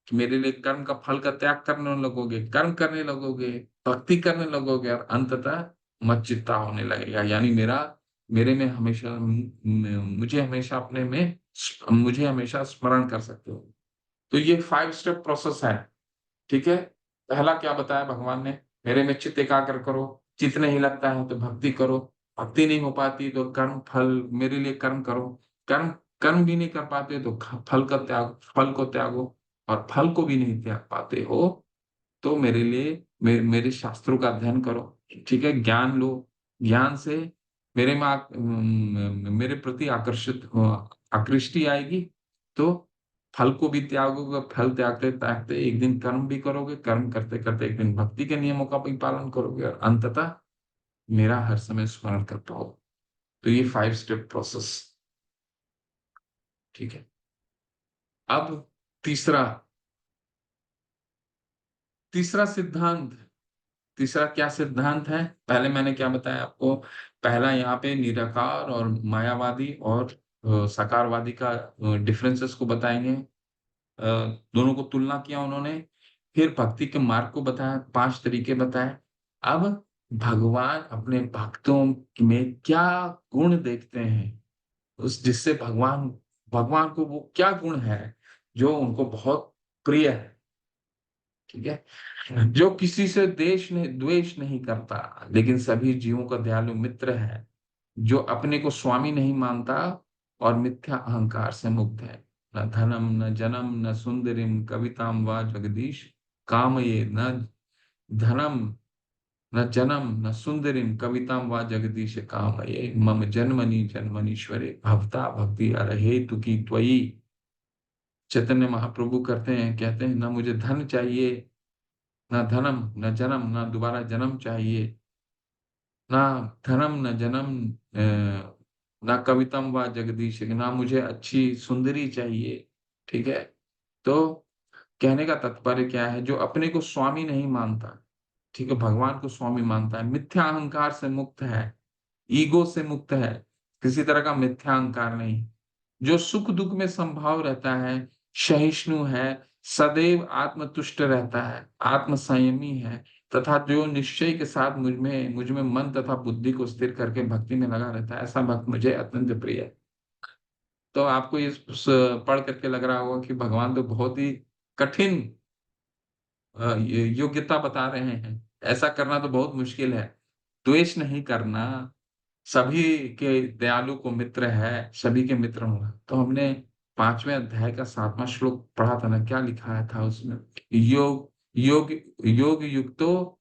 कि मेरे लिए कर्म का फल का त्याग करने लगोगे, कर्म करने लगोगे, भक्ति करने लगोगे और अंततः मच्चित्ता होने लगेगा। यानी मेरे में हमेशा मुझे हमेशा अपने में मुझे हमेशा स्मरण कर सकते हो। तो ये 5 स्टेप प्रोसेस है, ठीक है? पहला क्या बताया भगवान ने? मेरे में चित्त एकाग्र करो, चित्त नहीं लगता है तो भक्ति करो, भक्ति नहीं हो पाती तो कर्म फल मेरे लिए कर्म करो, कर्म कर्म भी नहीं कर पाते तो फल को त्यागो और फल को भी नहीं त्याग पाते हो तो मेरे लिए मेरे शास्त्रों का अध्ययन करो, ठीक है? ज्ञान लो, ज्ञान से मेरे प्रति आकृष्टि आएगी, तो फल को भी त्यागोगे, फल त्यागते-त्यागते एक दिन कर्म भी करोगे, कर्म करते-करते एक दिन भक्ति के नियमों का भी पालन करोगे और अंततः मेरा हर समय स्मरण कर पाओगे। तो ये 5 स्टेप प्रोसेस, ठीक है? अब तीसरा तीसरा सिद्धांत तीसरा क्या सिद्धांत है? पहले मैंने क्या बताया आपको? पहला यहाँ पे निराकार और मायावादी और साकारवादी का डिफरेंसेस को बताएँगे। दोनों को तुलना किया उन्होंने। फिर भक्ति के मार्ग को बताया, 5 तरीके बताए। अब भगवान अपने भक्तों में क्या गुण देखते हैं, उस जिससे भगवान भगवान को वो क्या गुण है, जो उनको बहुत प्रिय है, ठीक है? जो किसी से द्वेष नहीं करता, लेकिन सभी जीवों का दयालु मित्र है, जो अपने को स्वामी नहीं मानता और मिथ्या अहंकार से मुक्त है। न धनम, न जनम, न सुंदरीम कविताम वा जगदीश कामये न धनम, न जनम, न सुंदरीम कविताम वा जगदीश कामये मम जन्मनि जन्मनीश्वरे भवता भक्ति अरहेतु की त्वयि। चैतन्य महाप्रभु कहते हैं, न मुझे धन चाहिए, न धनम, न जन्म, न दोबारा जन्म चाहिए, ना धर्म न जन्म, ना कवितम व जगदीश, ना मुझे अच्छी सुंदरी चाहिए, ठीक है? तो कहने का तात्पर्य क्या है? जो अपने को स्वामी नहीं मानता, ठीक है, भगवान को स्वामी मानता है, मिथ्या अहंकार से मुक्त है, ईगो से मुक्त है, किसी तरह का मिथ्या अहंकार नहीं, जो सुख दुख में समभाव रहता है, सहिष्णु है, सदैव आत्मतुष्ट रहता है, आत्म संयमी है, तथा जो निश्चय के साथ मुझ में मन तथा बुद्धि को स्थिर करके भक्ति में लगा रहता है, ऐसा भक्त मुझे अत्यंत प्रिय है। तो आपको ये पढ़ करके लग रहा होगा कि भगवान तो बहुत ही कठिन योग्यता बता रहे हैं, ऐसा करना तो बहुत मुश्किल है, द्वेष नहीं करना, सभी के दयालु को मित्र है, सभी के मित्र होगा। तो हमने 5वें अध्याय का 7वां श्लोक पढ़ा था ना, क्या लिखा था उसमें? योग योग योग युक्तो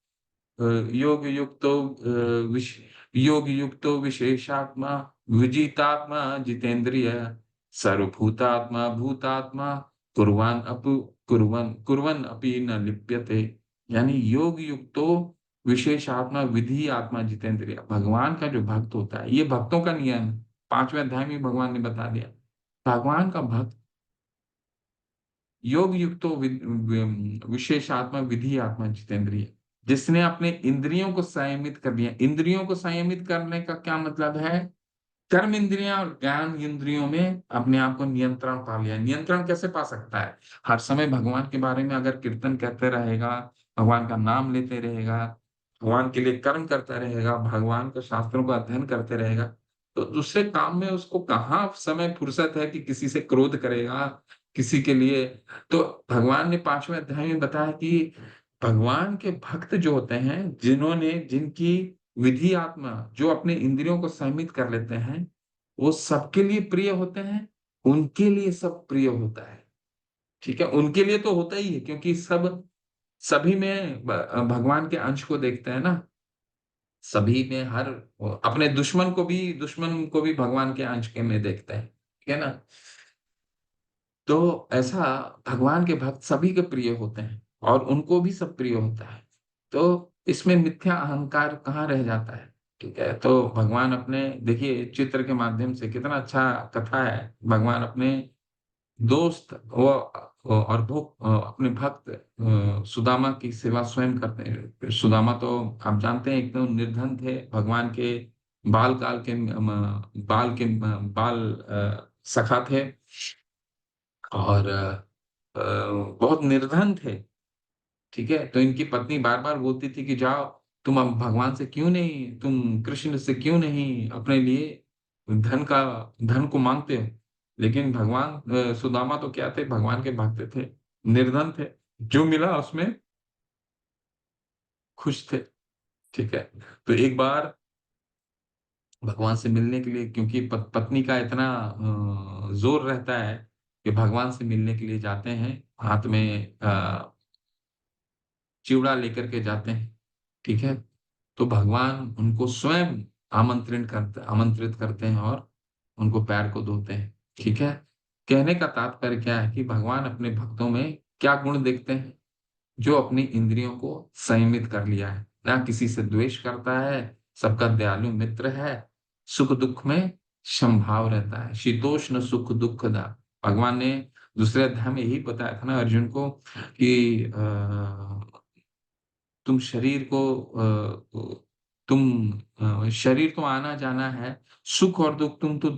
योग युक्तो योग युक्तो विशेषात्मा विजितात्मा जितेंद्रिय सर्वभूतात्मा भूतात्मा कुर्वान अपु कुर्वन् अपि न लिप्यते। यानी योग युक्तो विशेष आत्मा विधि आत्मा जितेंद्रिय। भगवान का जो भक्त होता है, ये भक्तों का नियम है, 5वें अध्याय में भगवान ने बता दिया। भगवान का भक्त योग युक्तो विशेष आत्मा विधि आत्मा जितेंद्रिय, जिसने अपने इंद्रियों को संयमित कर लिया। इंद्रियों को संयमित करने का क्या मतलब है? कर्म इंद्रियां और ज्ञान इंद्रियों में अपने आप को नियंत्रण पा लिया। नियंत्रण कैसे पा सकता है? हर समय भगवान के बारे में अगर कीर्तन करते रहेगा, भगवान का नाम लेते रहेगा, भगवान के लिए कर्म करता रहेगा, भगवान के शास्त्रों का अध्ययन करते रहेगा, तो दूसरे काम में उसको कहाँ समय फुर्सत है कि किसी से क्रोध करेगा, किसी के लिए। तो भगवान ने 5वें अध्याय में बताया कि भगवान के भक्त जो होते हैं, जिनकी विधि आत्मा, जो अपने इंद्रियों को संयमित कर लेते हैं, वो सबके लिए प्रिय होते हैं, उनके लिए सब प्रिय होता है, ठीक है? उनके लिए तो होता ही है, क्योंकि सभी में भगवान के अंश को देखते हैं ना, सभी में हर अपने दुश्मन को भी भगवान के अंश के में देखते हैं, ठीक है ना? तो ऐसा भगवान के भक्त सभी के प्रिय होते हैं और उनको भी सब प्रिय होता है। तो इसमें मिथ्या अहंकार कहाँ रह जाता है, ठीक है? तो भगवान अपने देखिए चित्र के माध्यम से कितना अच्छा कथा है। भगवान अपने दोस्त वो और वो अपने भक्त सुदामा की सेवा स्वयं करते हैं। सुदामा तो आप जानते हैं एकदम निर्धन थे, भगवान के बाल काल के बाल के बाल सखा थे, और बहुत निर्धन थे। ठीक है, तो इनकी पत्नी बार बार बोलती थी कि जाओ, तुम अब भगवान से क्यों नहीं, तुम कृष्ण से क्यों नहीं अपने लिए धन का धन को मांगते हो। लेकिन भगवान सुदामा तो क्या थे, भगवान के भक्त थे, निर्धन थे, जो मिला उसमें खुश थे। ठीक है, तो एक बार भगवान से मिलने के लिए, क्योंकि पत्नी का इतना जोर रहता है कि भगवान से मिलने के लिए जाते हैं, हाथ में चिवड़ा लेकर के जाते हैं। ठीक है, तो भगवान उनको स्वयं आमंत्रित करते हैं और उनको पैर को धोते हैं। ठीक है, कहने का तात्पर्य क्या है कि भगवान अपने भक्तों में क्या गुण देखते हैं, जो अपनी इंद्रियों को संयमित कर लिया है, ना किसी से द्वेष करता है, सबका दयालु मित्र है, सुख दुख में समभाव रहता है, शीतोष्ण सुख दुखदा। भगवान ने दूसरे अध्याय में यही बताया था ना अर्जुन को कि तुम शरीर को शरीर तो आना जाना है, सुख और दुख, तुम तो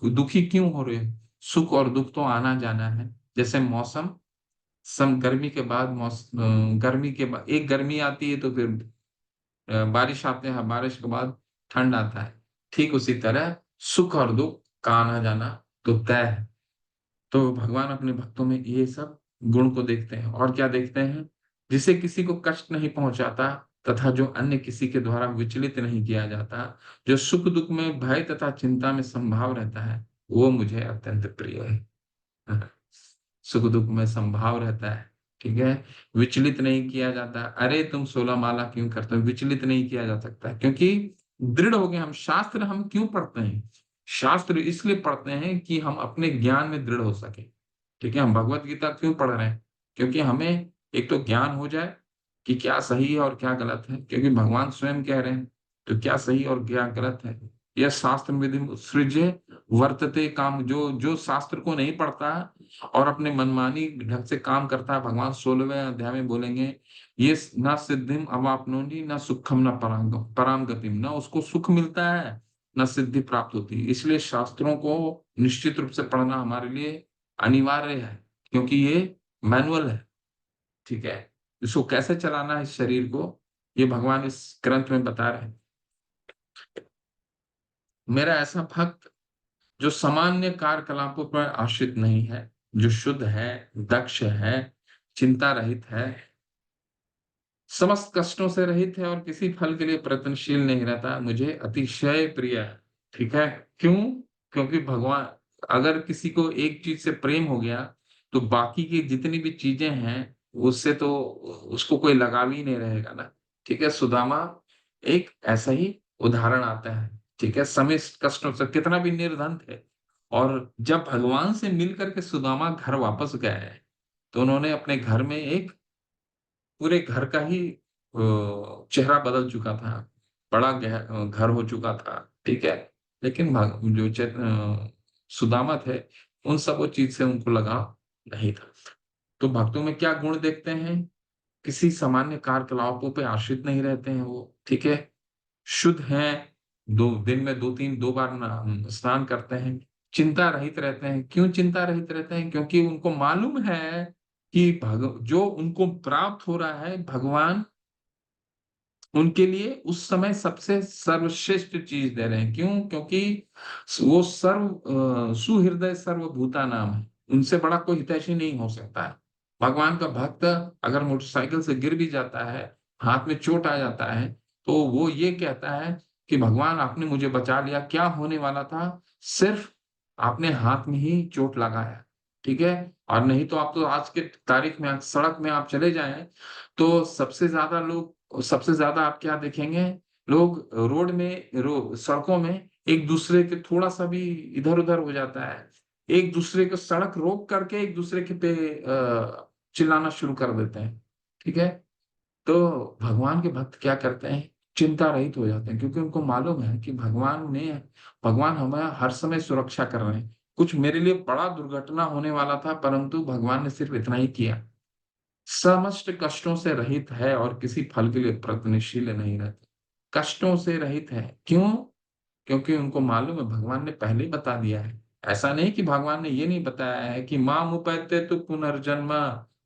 दुखी क्यों हो रहे हो, सुख और दुख तो आना जाना है। जैसे मौसम, गर्मी के बाद गर्मी के बाद एक गर्मी आती है, तो फिर बारिश आते हैं, बारिश के बाद ठंड आता है। ठीक उसी तरह सुख और दुख का आना जाना तो तय है। तो भगवान अपने भक्तों में ये सब गुण को देखते हैं, और क्या देखते हैं, जिसे किसी को कष्ट नहीं पहुंचाता, तथा जो अन्य किसी के द्वारा विचलित नहीं किया जाता, जो सुख दुख में भय तथा चिंता में संभाव रहता है, वो मुझे अत्यंत प्रिय है। सुख दुख में संभाव रहता है। ठीक है, विचलित नहीं किया जाता। अरे तुम 16 माला क्यों करते हो, विचलित नहीं किया जा सकता, क्योंकि दृढ़ हो गए हम। शास्त्र हम क्यों पढ़ते हैं, शास्त्र इसलिए पढ़ते हैं कि हम अपने ज्ञान में दृढ़ हो सके। ठीक है, हम भगवत गीता क्यों पढ़ रहे हैं, क्योंकि हमें एक तो ज्ञान हो जाए कि क्या सही है और क्या गलत है, क्योंकि भगवान स्वयं कह रहे हैं, तो क्या सही और क्या गलत है। यह शास्त्र विधि सृजे वर्तते काम, जो जो शास्त्र को नहीं पढ़ता और अपने मनमानी ढंग से काम करता है, भगवान 16वें अध्याय में बोलेंगे, ये ना सिद्धिम अवाप्नोति ना सुखम ना पराम गतिम, ना उसको सुख मिलता है ना सिद्धि प्राप्त होती है। इसलिए शास्त्रों को निश्चित रूप से पढ़ना हमारे लिए अनिवार्य है, क्योंकि ये मैनुअल है। ठीक है, इसको कैसे चलाना है इस शरीर को, ये भगवान इस ग्रंथ में बता रहे हैं। मेरा ऐसा भक्त जो सामान्य कार्यकलापों पर आश्रित नहीं है, जो शुद्ध है, दक्ष है, चिंता रहित है, समस्त कष्टों से रहित है, और किसी फल के लिए प्रयत्नशील नहीं रहता, मुझे अतिशय प्रिय है। ठीक है, क्यों, क्योंकि भगवान, अगर किसी को एक चीज से प्रेम हो गया, तो बाकी की जितनी भी चीजें हैं उससे तो उसको कोई लगाव ही नहीं रहेगा ना। ठीक है, सुदामा एक ऐसा ही उदाहरण आता है। ठीक है, समस्त कष्टों से, कितना भी निर्धन थे, और जब भगवान से मिल करके सुदामा घर वापस गए, तो उन्होंने अपने घर में एक पूरे घर का ही चेहरा बदल चुका था, बड़ा घर हो चुका था। ठीक है, लेकिन सुदामा थे, उन सब वो चीज से उनको लगा नहीं था। तो भक्तों में क्या गुण देखते हैं, किसी सामान्य कार्यकलापों पे आश्रित नहीं रहते हैं वो। ठीक है, शुद्ध हैं, दो दिन में दो बार स्नान करते हैं, चिंता रहित रहते हैं। क्यों चिंता रहित रहते हैं, क्योंकि उनको मालूम है कि जो उनको प्राप्त हो रहा है, भगवान उनके लिए उस समय सबसे सर्वश्रेष्ठ चीज दे रहे हैं। क्यों, क्योंकि वो सुहृदय सर्वभूता नाम है, उनसे बड़ा कोई हितैषी नहीं हो सकता है। भगवान का भक्त अगर मोटरसाइकिल से गिर भी जाता है, हाथ में चोट आ जाता है, तो वो ये कहता है कि भगवान आपने मुझे बचा लिया, क्या होने वाला था, सिर्फ आपने हाथ में ही चोट लगाया। ठीक है, और नहीं तो आप तो आज के तारीख में सड़क में आप चले जाएं, तो सबसे ज्यादा आप क्या देखेंगे, लोग रोड में सड़कों में एक दूसरे के थोड़ा सा भी इधर उधर हो जाता है, एक दूसरे को सड़क रोक करके एक दूसरे के पे चिल्लाना शुरू कर देते हैं। ठीक है, तो भगवान के भक्त क्या करते हैं, चिंता रहित हो जाते हैं, क्योंकि उनको मालूम है कि भगवान हमें हर समय सुरक्षा कर रहे हैं। कुछ मेरे लिए बड़ा दुर्घटना होने वाला था, परंतु भगवान ने सिर्फ इतना ही किया, समस्त कष्टों से रहित है और किसी फल के लिए प्रयत्नशील नहीं रहते। कष्टों से रहित है, क्यों? क्योंकि उनको मालूम है, भगवान ने पहले ही बता दिया है। ऐसा नहीं कि भगवान ने ये नहीं बताया है कि माम उपैते तो पुनर्जन्म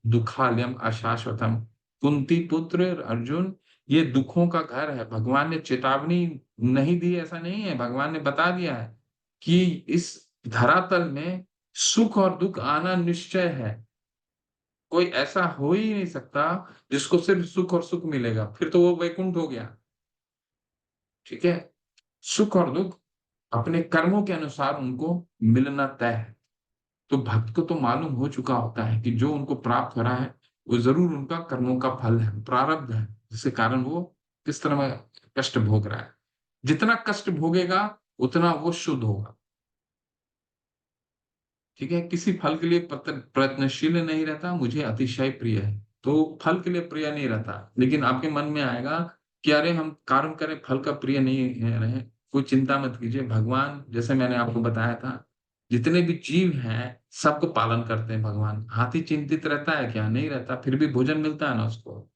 दुखालयम अशाश्वतम। कुंती पुत्र अर्जुन, ये दुखों का घर है। भगवान ने चेतावनी नहीं दी, ऐसा नहीं है, भगवान ने बता दिया है कि इस धरातल में सुख और दुख आना निश्चय है। कोई ऐसा हो ही नहीं सकता जिसको सिर्फ सुख और सुख मिलेगा, फिर तो वो वैकुंठ हो गया। ठीक है, सुख और दुख अपने कर्मों के अनुसार उनको मिलना तय है। तो भक्त को तो मालूम हो चुका होता है कि जो उनको प्राप्त हो रहा है वो जरूर उनका कर्मों का फल है, प्रारब्ध है, जिसके कारण वो किस तरह में कष्ट भोग रहा है। जितना कष्ट भोगेगा उतना वो शुद्ध होगा। ठीक है, किसी फल के लिए प्रयत्नशील नहीं रहता, मुझे अतिशय प्रिय है। तो फल के लिए प्रिय नहीं रहता, लेकिन आपके मन में आएगा कि अरे हम कर्म करें, फल का प्रिय नहीं रहे, कोई चिंता मत कीजिए। भगवान, जैसे मैंने आपको बताया था, जितने भी जीव हैं सबको पालन करते हैं भगवान। हाथी चिंतित रहता है क्या? नहीं रहता, फिर भी भोजन मिलता है ना उसको,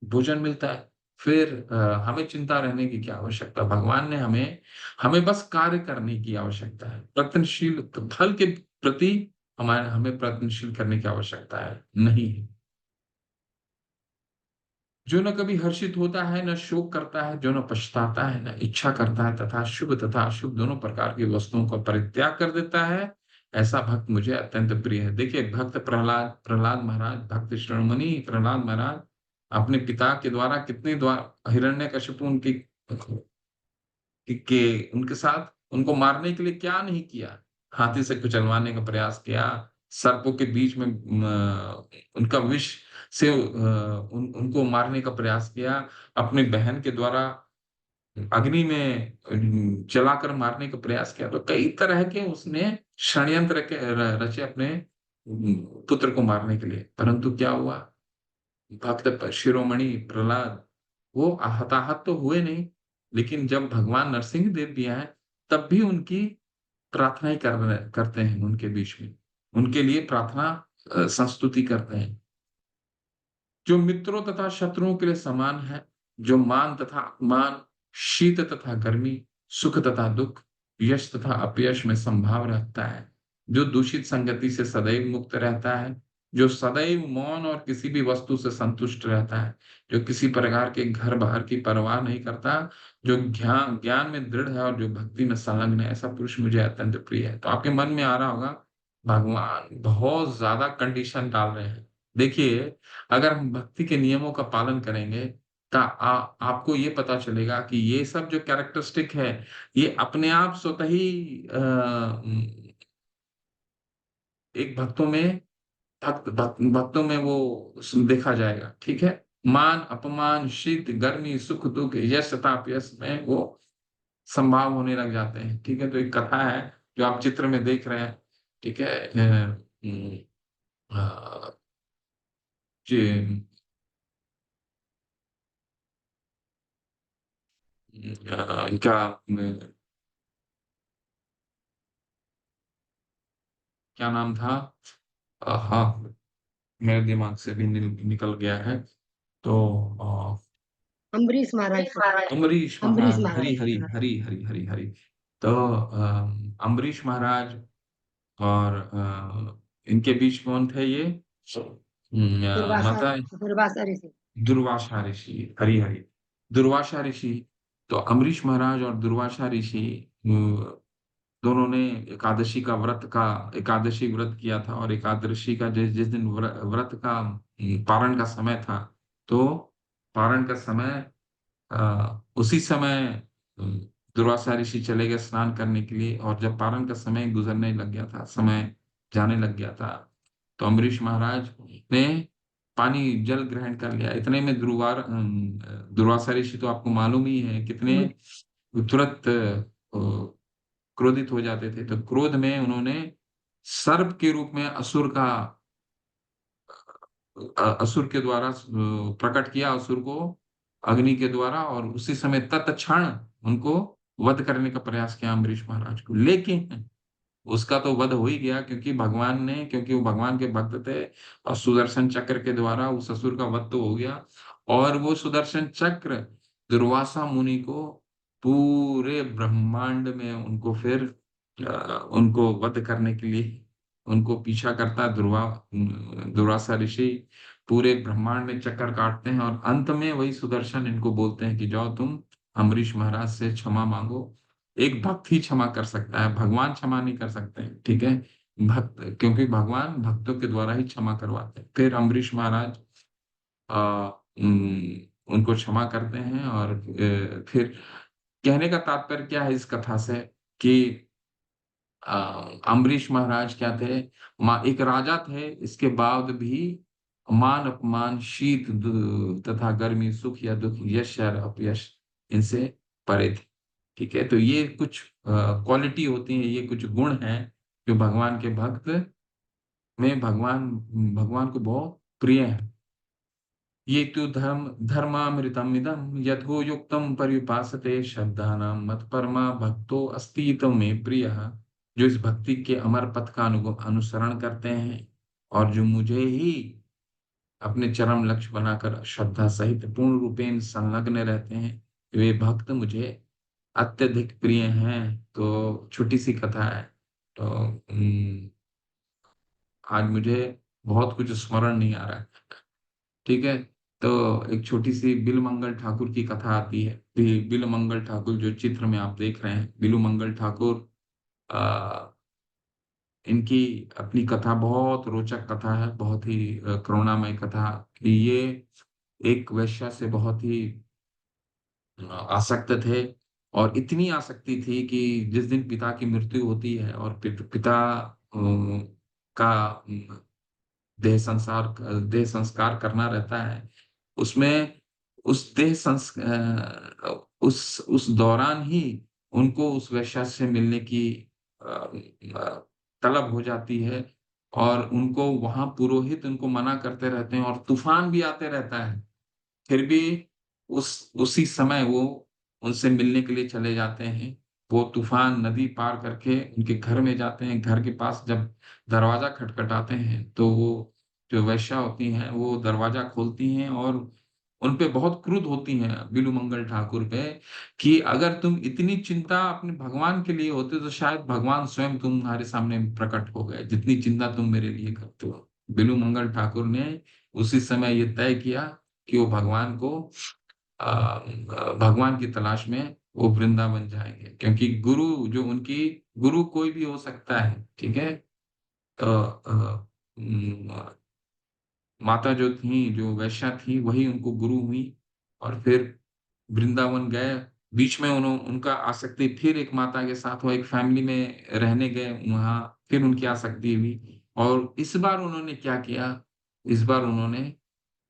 भोजन मिलता है। फिर हमें चिंता रहने की क्या आवश्यकता? भगवान ने हमें हमें बस कार्य करने की आवश्यकता है। प्रयत्नशील, तो फल के प्रति हमारे हमें प्रयत्नशील करने की आवश्यकता है नहीं है। जो न कभी हर्षित होता है, न शोक करता है, जो न पछताता है, न इच्छा करता है, तथा शुभ तथा अशुभ दोनों प्रकार की वस्तुओं का परित्याग कर देता है, ऐसा भक्त मुझे अत्यंत प्रिय है। देखिए, भक्त प्रहलाद प्रहलाद महाराज, भक्त शिरोमणि प्रहलाद महाराज अपने पिता के द्वारा कितने द्वार हिरण्यकशिपु उनकी के उनके साथ उनको मारने के लिए क्या नहीं किया। हाथी से कुचलवाने का प्रयास किया, सर्पों के बीच में उनका विष से उनको मारने का प्रयास किया, अपनी बहन के द्वारा अग्नि में जलाकर मारने का प्रयास किया। तो कई तरह के उसने षड्यंत्र रचे अपने पुत्र को मारने के लिए, परंतु क्या हुआ? भक्त शिरोमणि प्रहलाद वो हताहत तो हुए नहीं, लेकिन जब भगवान नरसिंह देव भी आए तब भी उनकी प्रार्थना ही करते हैं, उनके बीच में उनके लिए प्रार्थना संस्तुति करते हैं। जो मित्रों तथा शत्रुओं के लिए समान है, जो मान तथा अपमान, शीत तथा गर्मी, सुख तथा दुख, यश तथा अपयश में संभाव रखता है, जो दूषित संगति से सदैव मुक्त रहता है, जो सदैव मौन और किसी भी वस्तु से संतुष्ट रहता है, जो किसी प्रकार के घर बाहर की परवाह नहीं करता, जो ज्ञान ज्ञान में दृढ़ है और जो भक्ति में संलग्न है, ऐसा पुरुष मुझे अत्यंत प्रिय है। तो आपके मन में आ रहा होगा, भगवान बहुत ज्यादा कंडीशन डाल रहे हैं। देखिए, अगर हम भक्ति के नियमों का पालन करेंगे तो आपको ये पता चलेगा कि ये सब जो कैरेक्टरिस्टिक है, ये अपने आप स्वतः ही एक भक्तों में वो देखा जाएगा। ठीक है, मान अपमान, शीत गर्मी, सुख दुख, यश तथा अपयश में वो संभाव होने लग जाते हैं। ठीक है, तो एक कथा है जो आप चित्र में देख रहे हैं। ठीक है, अ, जी, इनका क्या नाम था? हाँ, मेरे दिमाग से भी निकल गया है। तो अम्बरीश महाराज को। अम्बरीश अम्बरीश महाराज, हरी महाराज। हरी हरी हरी हरी हरी। तो अम्बरीश महाराज और इनके बीच कौन थे ये? दुर्वासा माता दुर्वासा ऋषि। दुर्वासा ऋषि, हरी हरी, दुर्वासा ऋषि। तो अम्बरीश महाराज और दुर्वासा ऋषि दोनों ने एकादशी व्रत किया था। और एकादशी का जिस जिस दिन व्रत का पारण का समय था, तो पारण का समय उसी समय दुर्वासा ऋषि चले गए स्नान करने के लिए। और जब पारण का समय गुजरने लग गया था, समय जाने लग गया था, तो अम्बरीश महाराज ने पानी जल ग्रहण कर लिया। इतने में दुर्वासा ऋषि तो आपको मालूम ही है कितने तुरंत क्रोधित हो जाते थे। तो क्रोध में उन्होंने सर्प के रूप में असुर के द्वारा प्रकट किया, असुर को अग्नि के द्वारा, और उसी समय तत्क्षण उनको वध करने का प्रयास किया अम्बरीश महाराज को। लेकिन उसका तो वध हो ही गया, क्योंकि वो भगवान के भक्त थे और सुदर्शन चक्र के द्वारा उस असुर का वध तो हो गया। और वो सुदर्शन चक्र दुर्वासा मुनि को पूरे ब्रह्मांड में उनको वध करने के लिए उनको पीछा करता है। दुर्वासा ऋषि पूरे ब्रह्मांड में चक्कर काटते हैं और अंत में वही सुदर्शन इनको बोलते हैं कि जाओ तुम अम्बरीश महाराज से क्षमा मांगो। एक भक्त ही क्षमा कर सकता है, भगवान क्षमा नहीं कर सकते, ठीक है। भक्त, क्योंकि भगवान भक्तों के द्वारा ही क्षमा करवाते हैं। फिर अम्बरीश महाराज उनको क्षमा करते हैं। और फिर कहने का तात्पर्य क्या है इस कथा से कि अ, अम्बरीश महाराज क्या थे, एक राजा थे, इसके बाद भी मान अपमान शीत तथा गर्मी सुख या दुख यश या अपयश इनसे परे थे। ठीक है, तो ये कुछ क्वालिटी होती है, ये कुछ गुण हैं जो भगवान के भक्त में भगवान भगवान को बहुत प्रिय है। ये तो धर्मामृतम इदम यथो युक्तम पर्युपासते शब्दानां मत्परमा भक्तो अस्तीत्व में प्रिय। जो इस भक्ति के अमर पथ का अनुसरण करते हैं और जो मुझे ही अपने चरम लक्ष्य बनाकर श्रद्धा सहित पूर्ण रूपेण संलग्न रहते हैं, वे भक्त मुझे अत्यधिक प्रिय हैं। तो छोटी सी कथा है। तो आज मुझे बहुत कुछ स्मरण नहीं आ रहा है, ठीक है। तो एक छोटी सी बिल मंगल ठाकुर की कथा आती है। बिल मंगल ठाकुर जो चित्र में आप देख रहे हैं, बिलू मंगल ठाकुर, आ, इनकी अपनी कथा बहुत रोचक कथा है, बहुत ही करुणामय कथा। कि ये एक वेश्या से बहुत ही आसक्त थे। और इतनी आसक्ति थी कि जिस दिन पिता की मृत्यु होती है और पिता का देह संस्कार करना रहता है, उसमें उस देह उस दौरान ही उनको उस वेश्या से मिलने की तलब हो जाती है। और उनको वहां पुरोहित उनको मना करते रहते हैं और तूफान भी आते रहता है, फिर भी उसी समय वो उनसे मिलने के लिए चले जाते हैं। वो तूफान नदी पार करके उनके घर में जाते हैं। घर के पास जब दरवाजा खटखटाते हैं तो वो जो वेश्या होती हैं वो दरवाजा खोलती हैं और उन पे बहुत क्रुद्ध होती हैं, बिलू मंगल ठाकुर पे, कि अगर तुम इतनी चिंता अपने भगवान के लिए होते तो शायद भगवान स्वयं तुम्हारे सामने प्रकट हो गए, जितनी चिंता तुम मेरे लिए करते हो। बिलू मंगल ठाकुर ने उसी समय ये तय किया कि वो भगवान की तलाश में वो वृंदावन जाएंगे, क्योंकि गुरु कोई भी हो सकता है, ठीक है। तो माता जो थी, जो वैश्या थी, वही उनको गुरु हुई। और फिर वृंदावन गए। बीच में उनका आसक्ति फिर एक माता के साथ हुआ, एक फैमिली में रहने गए, वहां फिर उनकी आसक्ति हुई। और इस बार उन्होंने क्या किया, इस बार उन्होंने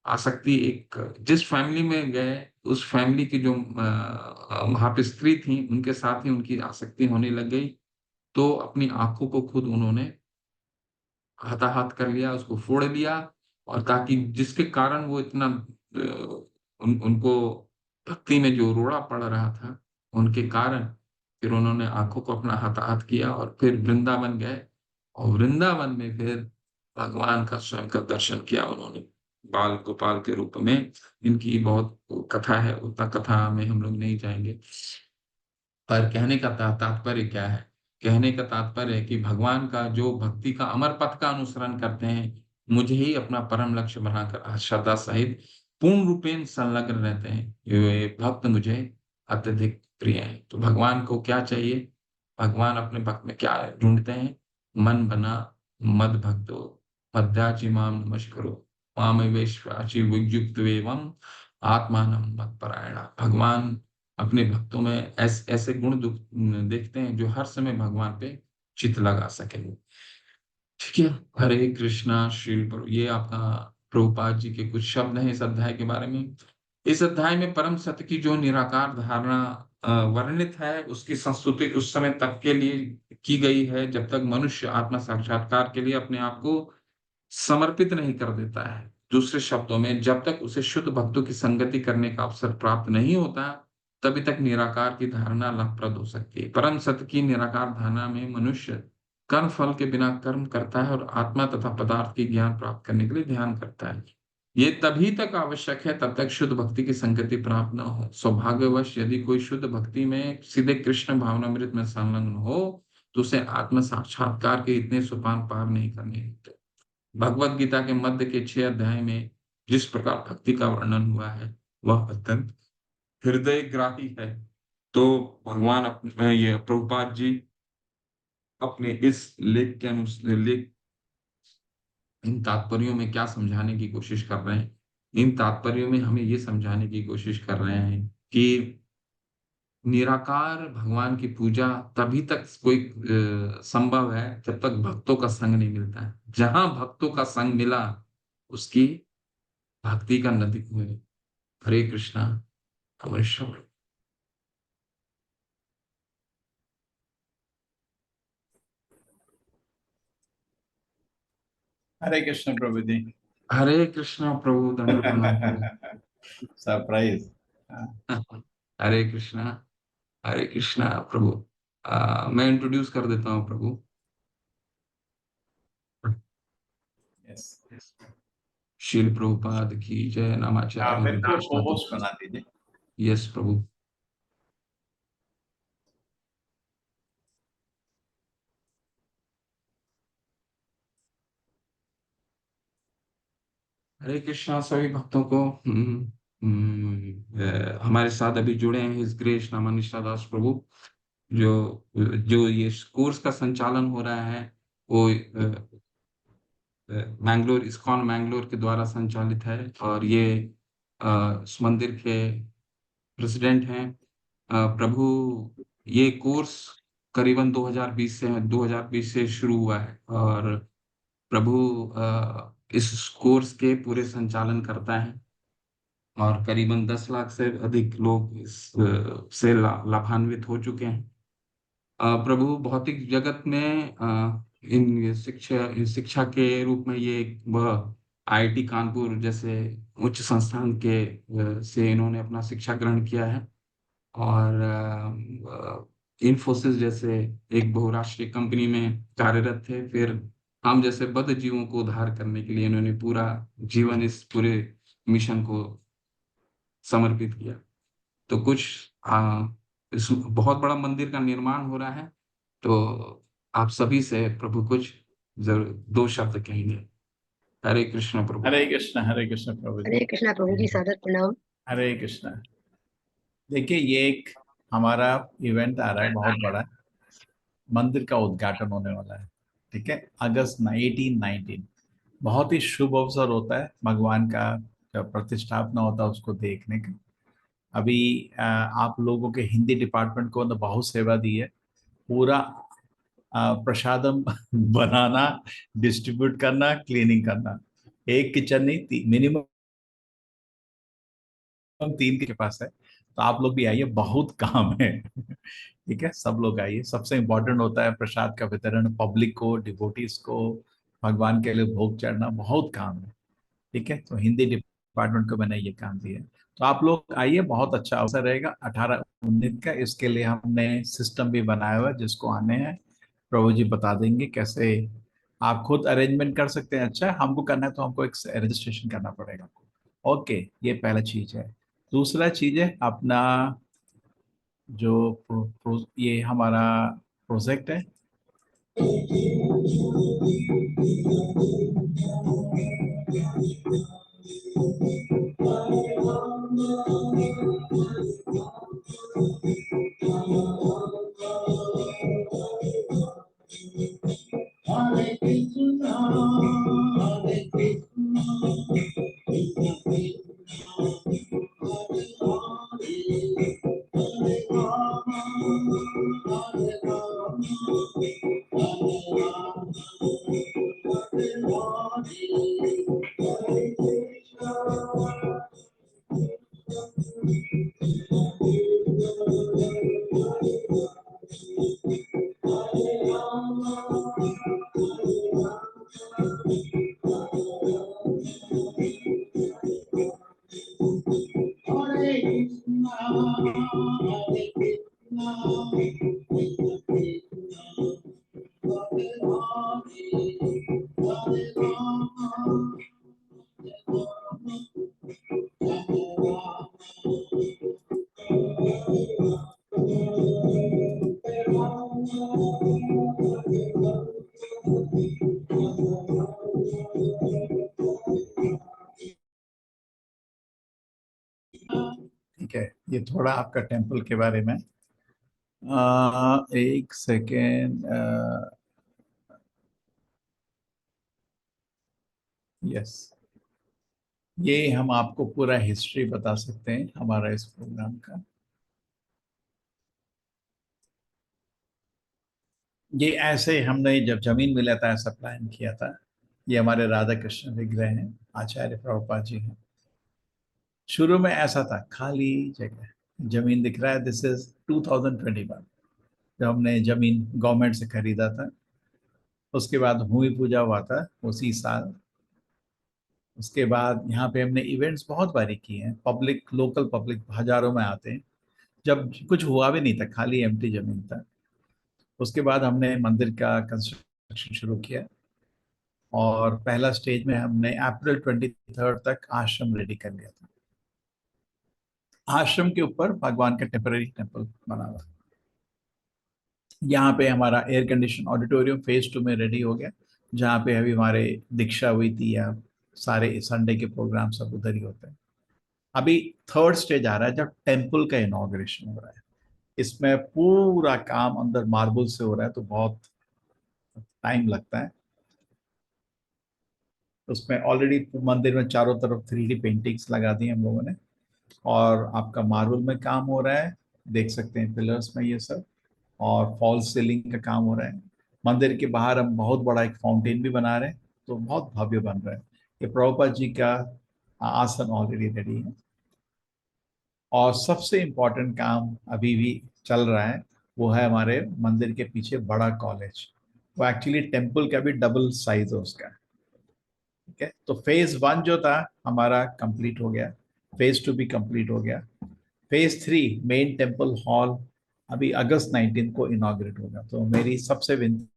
आसक्ति एक जिस फैमिली में गए, उस फैमिली की जो वहां पे स्त्री थी उनके साथ ही उनकी आसक्ति होने लग गई। तो अपनी आंखों को खुद उन्होंने हताहत कर लिया, उसको फोड़ लिया। और ताकि जिसके कारण वो इतना उनको भक्ति में जो रोड़ा पड़ रहा था, उनके कारण फिर उन्होंने आंखों को अपना हताहत किया और फिर वृंदावन गए। और वृंदावन में फिर भगवान का स्वयं का दर्शन किया उन्होंने, बाल गोपाल के रूप में। इनकी बहुत कथा है, उतना कथा में हम लोग नहीं जाएंगे। पर कहने का तात्पर्य क्या है, कहने का तात्पर्य है कि भगवान का जो भक्ति का अमर पथ का अनुसरण करते हैं, मुझे ही अपना परम लक्ष्य बनाकर श्रद्धा सहित पूर्ण रूपेण संलग्न रहते हैं, ये भक्त मुझे अत्यधिक प्रिय है। तो भगवान को क्या चाहिए, भगवान अपने भक्त में क्या ढूंढते हैं, मन बना मद भक्तो मद्याची माम नमस्करो मामेवेश्वाची वियुक्त एवं आत्मानम मत परायणा। भगवान अपने भक्तों में ऐसे गुण देखते हैं जो हर समय भगवान पे चित्त लगा सके। ठीक है। हरे कृष्णा श्रील प्रभु, ये आपका प्रभुपाद जी के कुछ शब्द हैं इस अध्याय के बारे में। इस अध्याय में परम सत्य की जो निराकार धारणा वर्णित है, उसकी संस्तुति उस समय तक के लिए की गई है जब तक मनुष्य आत्म साक्षात्कार के लिए अपने आप को समर्पित नहीं कर देता है। दूसरे शब्दों में, जब तक उसे शुद्ध भक्तों की संगति करने का अवसर प्राप्त नहीं होता, तभी तक निराकार की धारणा लाभप्रद हो सकती है। परम सत्य की निराकार धारणा में मनुष्य कर्म फल के बिना कर्म करता है और आत्मा तथा पदार्थ की ज्ञान प्राप्त करने के लिए ध्यान करता है। ये तभी तक आवश्यक है तब तक शुद्ध भक्ति की संगति प्राप्त न हो। सौभाग्यवश यदि कोई शुद्ध भक्ति में सीधे कृष्ण भावनामृत में संलग्न हो तो उसे आत्म साक्षात्कार के इतने सोपान पार नहीं करने होते। भगवत गीता के मध्य के 6 अध्याय में जिस प्रकार भक्ति का वर्णन हुआ है वह अत्यंत हृदयग्राही है। तो भगवान अपने ये प्रभुपाद जी अपने इस लेख के लेख इन तात्पर्यों में क्या समझाने की कोशिश कर रहे हैं? इन तात्पर्यों में हमें ये समझाने की कोशिश कर रहे हैं कि निराकार भगवान की पूजा तभी तक कोई संभव है जब तक भक्तों का संग नहीं मिलता है। जहां भक्तों का संग मिला उसकी भक्ति का नदी में। हरे कृष्णा। अवश्य। हरे कृष्ण प्रभु जी। हरे कृष्णा प्रभु, दंड प्रणाम प्रभु। सरप्राइज। हरे कृष्णा। हरे कृष्णा प्रभु। मैं इंट्रोड्यूस कर देता हूँ प्रभु। यस। शील प्रभुपाद की जय। नामाचार्य मेरे को कृष्ण होस्ट बना दीजिए। यस प्रभु। हरे कृष्णा सभी भक्तों को। हमारे साथ अभी जुड़े हैं हिज ग्रेस नामानिष्ठा दास प्रभु, जो जो ये कोर्स का संचालन हो रहा है वो मैंगलोर इस्कॉन मैंगलोर के द्वारा संचालित है और ये इस मंदिर के प्रेसिडेंट हैं प्रभु। ये कोर्स करीबन 2020 से शुरू हुआ है और प्रभु इस कोर्स के पूरे संचालन करता है और करीबन 10 लाख से अधिक लोग इस से लाभान्वित हो चुके हैं। प्रभु भौतिक जगत में इन शिक्षा के रूप में ये वह आईआईटी कानपुर जैसे उच्च संस्थान के से इन्होंने अपना शिक्षा ग्रहण किया है और इन्फोसिस जैसे एक बहुराष्ट्रीय कंपनी में कार्यरत थे। फिर हम जैसे बद्ध जीवों को उद्धार करने के लिए इन्होंने पूरा जीवन इस पूरे मिशन को समर्पित किया। तो कुछ इस बहुत बड़ा मंदिर का निर्माण हो रहा है, तो आप सभी से प्रभु कुछ जरूर 2 शब्द कहेंगे। हरे कृष्ण प्रभु। हरे कृष्ण प्रभु जी। हरे कृष्णा प्रभु जी, सादर प्रणाम। हरे कृष्ण। देखिए ये एक हमारा इवेंट आ रहा है बहुत बड़ा, मंदिर का उद्घाटन होने वाला है। ठीक है, अगस्त 18-19 बहुत ही शुभ अवसर होता है भगवान का जब प्रतिष्ठापना होता है उसको देखने का। अभी आप लोगों के हिंदी डिपार्टमेंट को तो बहुत सेवा दी है। पूरा प्रसादम बनाना, डिस्ट्रीब्यूट करना, क्लीनिंग करना, एक किचन नहीं, मिनिमम 3 के पास है। तो आप लोग भी आइए, बहुत काम है। ठीक है, सब लोग आइए। सबसे इम्पोर्टेंट होता है प्रसाद का वितरण, पब्लिक को, डिवोटीज को, भगवान के लिए भोग चढ़ना, बहुत काम है। ठीक है, तो हिंदी डिपार्टमेंट को मैंने ये काम दिया है। तो आप लोग आइए, बहुत अच्छा अवसर रहेगा 18-19 का। इसके लिए हमने सिस्टम भी बनाया हुआ है, जिसको आने हैं प्रभु जी बता देंगे कैसे आप खुद अरेंजमेंट कर सकते हैं। अच्छा, हमको करना है तो हमको एक रजिस्ट्रेशन करना पड़ेगा। ओके, ये पहला चीज है। दूसरा चीज है अपना जो ये हमारा प्रोजेक्ट है, हरे कृष्णा हरे कृष्णा कृष्ण कृष्ण हरे हरे हरे राम हरे राम हरे राम हरे हरे कृष्णा ठीक है, ये थोड़ा आपका टेम्पल के बारे में। एक सेकेंड। यस, ये हम आपको पूरा हिस्ट्री बता सकते हैं हमारा इस प्रोग्राम का। ये ऐसे हमने जब जमीन मिला था ऐसा प्लान किया था। ये हमारे राधा कृष्ण विग्रह हैं, आचार्य प्रभुपाद जी हैं। शुरू में ऐसा था, खाली जगह, जमीन दिख रहा है। दिस इज 2021, जब हमने जमीन गवर्नमेंट से खरीदा था। उसके बाद भूमि पूजा हुआ था उसी साल। उसके बाद यहाँ पे हमने इवेंट्स बहुत बारी किए हैं, पब्लिक, लोकल पब्लिक हजारों में आते हैं। जब कुछ हुआ भी नहीं था, खाली एम्प्टी जमीन था। उसके बाद हमने मंदिर का कंस्ट्रक्शन शुरू किया, और पहला स्टेज में हमने अप्रैल 23 तक आश्रम रेडी कर लिया था। आश्रम के ऊपर भगवान का टेम्पररी टेम्पल बना हुआ। यहाँ पे हमारा एयर कंडीशन ऑडिटोरियम फेज 2 में रेडी हो गया, जहाँ पे अभी हमारे दीक्षा हुई थी, या सारे संडे के प्रोग्राम सब उधर ही होते हैं। अभी थर्ड स्टेज आ रहा है, जब टेम्पल का इनॉग्रेशन हो रहा है। इसमें पूरा काम अंदर मार्बल से हो रहा है, तो बहुत टाइम लगता है। उसमें ऑलरेडी मंदिर में चारों तरफ 3D पेंटिंग्स लगा दी हम लोगों ने, और आपका मार्बल में काम हो रहा है, देख सकते हैं पिलर्स में ये सब, और फॉल सीलिंग का काम हो रहा है। मंदिर के बाहर हम बहुत बड़ा एक फाउंटेन भी बना रहे हैं, तो बहुत भव्य बन रहा है। ये प्रभुपाद जी का आसन ऑलरेडी रेडी है। और सबसे इम्पोर्टेंट काम अभी भी चल रहा है, वो है हमारे मंदिर के पीछे बड़ा कॉलेज। वो एक्चुअली टेम्पल का भी डबल साइज है उसका। ठीक है, तो फेज 1 जो था हमारा कंप्लीट हो गया, फेज 2 भी कंप्लीट हो गया। फेज 3 मेन टेम्पल हॉल अभी अगस्त 19 को इनॉग्रेट होगा। तो मेरी सबसे विनती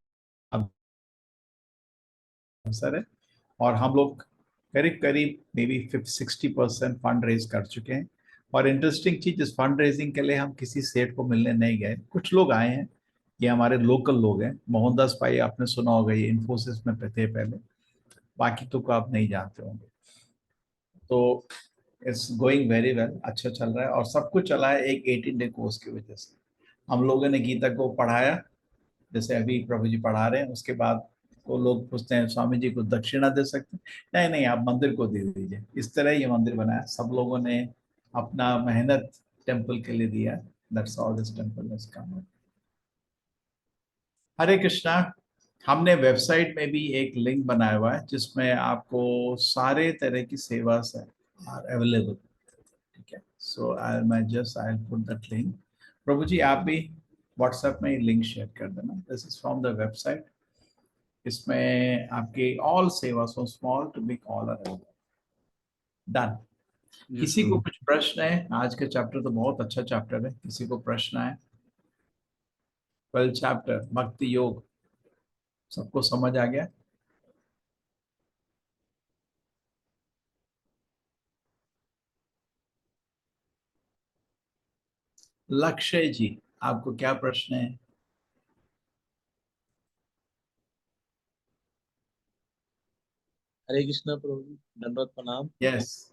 अवसर है, और हम लोग करीब करीब मे बी 60% फंड रेज कर चुके हैं। और इंटरेस्टिंग चीज, इस फंड रेजिंग के लिए हम किसी सेठ को मिलने नहीं गए, कुछ लोग आए हैं। ये हमारे लोकल लोग हैं। मोहनदास भाई आपने सुना होगा, ये इन्फोसिस में थे पहले, बाकी तो को आप नहीं जानते होंगे। तो इट्स गोइंग वेरी वेल, अच्छा चल रहा है, और सब कुछ चला है एक 18 डे कोर्स की वजह से। हम लोगों ने गीता को पढ़ाया, जैसे अभी प्रभु जी पढ़ा रहे हैं। उसके बाद वो लोग पूछते हैं, स्वामी जी को दक्षिणा दे सकते हैं? नहीं नहीं, आप मंदिर को दे दीजिए। इस तरह ये मंदिर बनाया, सब लोगों ने अपना मेहनत टेम्पल के लिए दिया। That's all this temple has come. Hare Krishna. हमने वेबसाइट में भी एक लिंक बनाया हुआ है, जिसमें आपको सारे तरह की सेवा से आर अवेलेबल। ठीक है, so I put that link. Prabhu ji आप भी व्हाट्सएप में लिंक शेयर कर देना। This is from the website. इसमें आपके ऑल सेवा, so small to big, all are available. Done. Yes किसी को प्रभु। कुछ प्रश्न है? आज का चैप्टर तो बहुत अच्छा चैप्टर है। किसी को प्रश्न है? 12 चैप्टर भक्ति योग सबको समझ आ गया? लक्ष्य जी, आपको क्या प्रश्न है? हरे कृष्णा प्रभु जी, दंडवत प्रणाम। यस।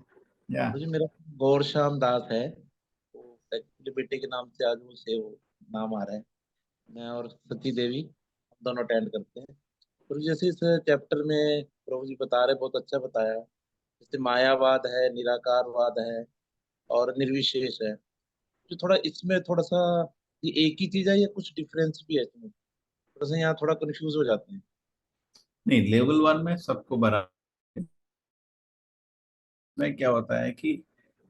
या। प्रभु जी मेरा गौर श्याम दास है, तो एक्चुअली बेटे के नाम से आज मुझे वो नाम आ रहा है। मैं और सती देवी हम दोनों अटेंड करते हैं। प्रभु जी जैसे इस चैप्टर में प्रभु जी बता रहे, बहुत अच्छा बताया। जैसे मायावाद है, निराकारवाद है और निर्विशेष है। जो थोड़ा इसमें थोड़ा सा ये एक ही चीज है या कुछ डिफरेंस भी है इसमें? थोड़ा सा यहाँ थोड़ा कंफ्यूज हो जाते हैं। नहीं, लेवल 1 में सबको बराबर। में क्या होता है कि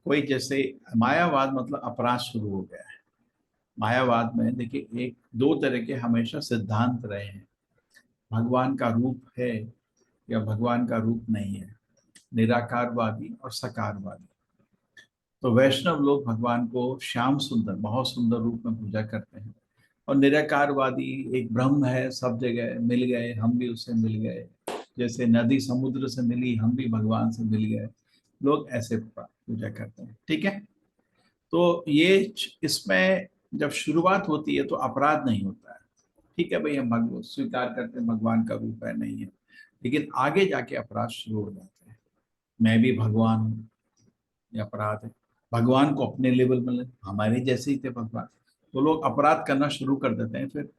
कोई जैसे मायावाद मतलब अपराध शुरू हो गया है। मायावाद में देखिए, एक दो तरह के हमेशा सिद्धांत रहे हैं। भगवान का रूप है या भगवान का रूप नहीं है, निराकारवादी और सकारवादी। तो वैष्णव लोग भगवान को श्याम सुंदर, बहुत सुंदर रूप में पूजा करते हैं। और निराकारवादी एक ब्रह्म है, सब जगह मिल गए, हम भी उससे मिल गए, जैसे नदी समुद्र से मिली, हम भी भगवान से मिल गए। लोग ऐसे पूजा करते हैं। ठीक है, तो ये इसमें जब शुरुआत होती है तो अपराध नहीं होता है। ठीक है भाई, हम भगवान स्वीकार करते हैं भगवान का रूप है, नहीं है। लेकिन आगे जाके अपराध शुरू हो जाते हैं। मैं भी भगवान हूँ, ये अपराध है। भगवान को अपने लेवल में ले, हमारे जैसे ही थे भगवान, तो लोग अपराध करना शुरू कर देते हैं, फिर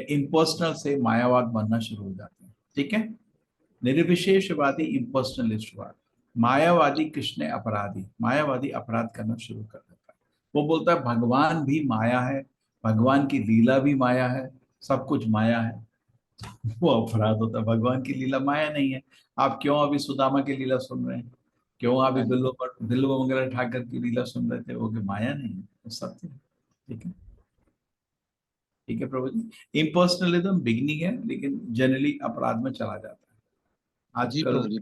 इम्पर्सनल से मायावाद बनना शुरू हो जाते हैं। ठीक है, निर्विशेषवादी इम्पर्सनलिस्ट हुआ, मायावादी कृष्ण अपराधी, मायावादी अपराध करना शुरू कर देता है। वो बोलता है भगवान भी माया है, भगवान की लीला भी माया है, सब कुछ माया है। वो अपराध होता है, भगवान की लीला माया नहीं है। आप क्यों अभी सुदामा की लीला सुन रहे हैं, क्यों अभी हाँ जी। बिल्लो वगैरह ठाकर की लीला सुन रहे थे, वो कि माया नहीं है, वो सत्य है। ठीक है, ठीक है प्रभु जी, इम्पर्सनलिज्म बिगनिंग है, लेकिन जनरली अपराध में चला जाता है जी आजकल। प्रभु जी।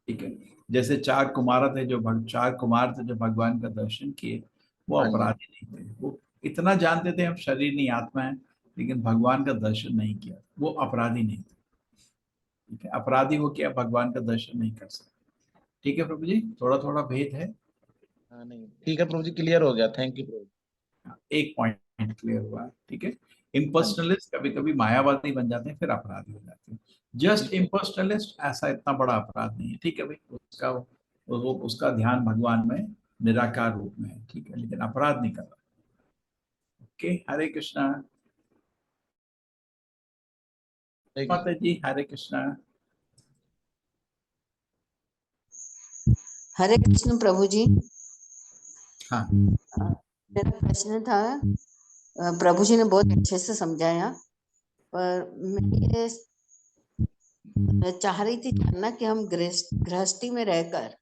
ठीक है, जैसे चार कुमार थे जो चार कुमार थे जो भगवान का दर्शन किए, वो हाँ जी। अपराधी नहीं थे, वो इतना जानते थे हम शरीर नहीं आत्मा है, लेकिन भगवान का दर्शन नहीं किया, वो अपराधी नहीं थे। ठीक है, अपराधी हो क्या भगवान का दर्शन नहीं कर सकते। ठीक है प्रभु जी, थोड़ा थोड़ा भेद है। हाँ नहीं, ठीक है प्रभु जी, क्लियर हो गया, थैंक यू प्रभु जी। एक पॉइंट क्लियर हुआ। ठीक है, हाँ जी। इम्पर्सनलिस्ट कभी कभी मायावादी बन जाते हैं, फिर अपराधी हो जाते हैं। जी जस्ट प्रभु। इम्पर्सनलिस्ट ऐसा इतना बड़ा अपराध नहीं है। ठीक है भाई, उसका ध्यान भगवान में निराकार रूप में है। ठीक है, लेकिन अपराध नहीं कर रहा। ओके, हरे कृष्णा हरे माता कृष्ण। जी, हरे कृष्णा। हरे कृष्ण प्रभु जी। हाँ मेरा प्रश्न था, प्रभु जी ने बहुत अच्छे से समझाया, पर मैं ये चाह रही थी जानना कि हम गृहस्थी में रहकर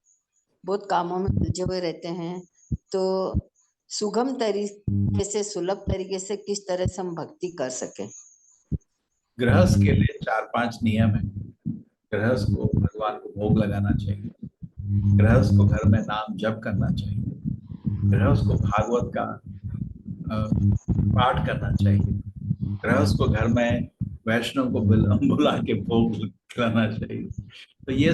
बहुत कामों में उलझे हुए रहते हैं, तो सुगम तरीके से, सुलभ तरीके से किस तरह से हम भक्ति कर सके। गृहस्थ के लिए 4-5 नियम है। गृहस्थ को भगवान को भोग लगाना चाहिए, गृहस्थ को घर में नाम जप करना चाहिए, गृहस्थ को भागवत का पाठ करना चाहिए, गृहस्थ को घर में वैष्णव को बुला के भोग खिलाना चाहिए। तो ये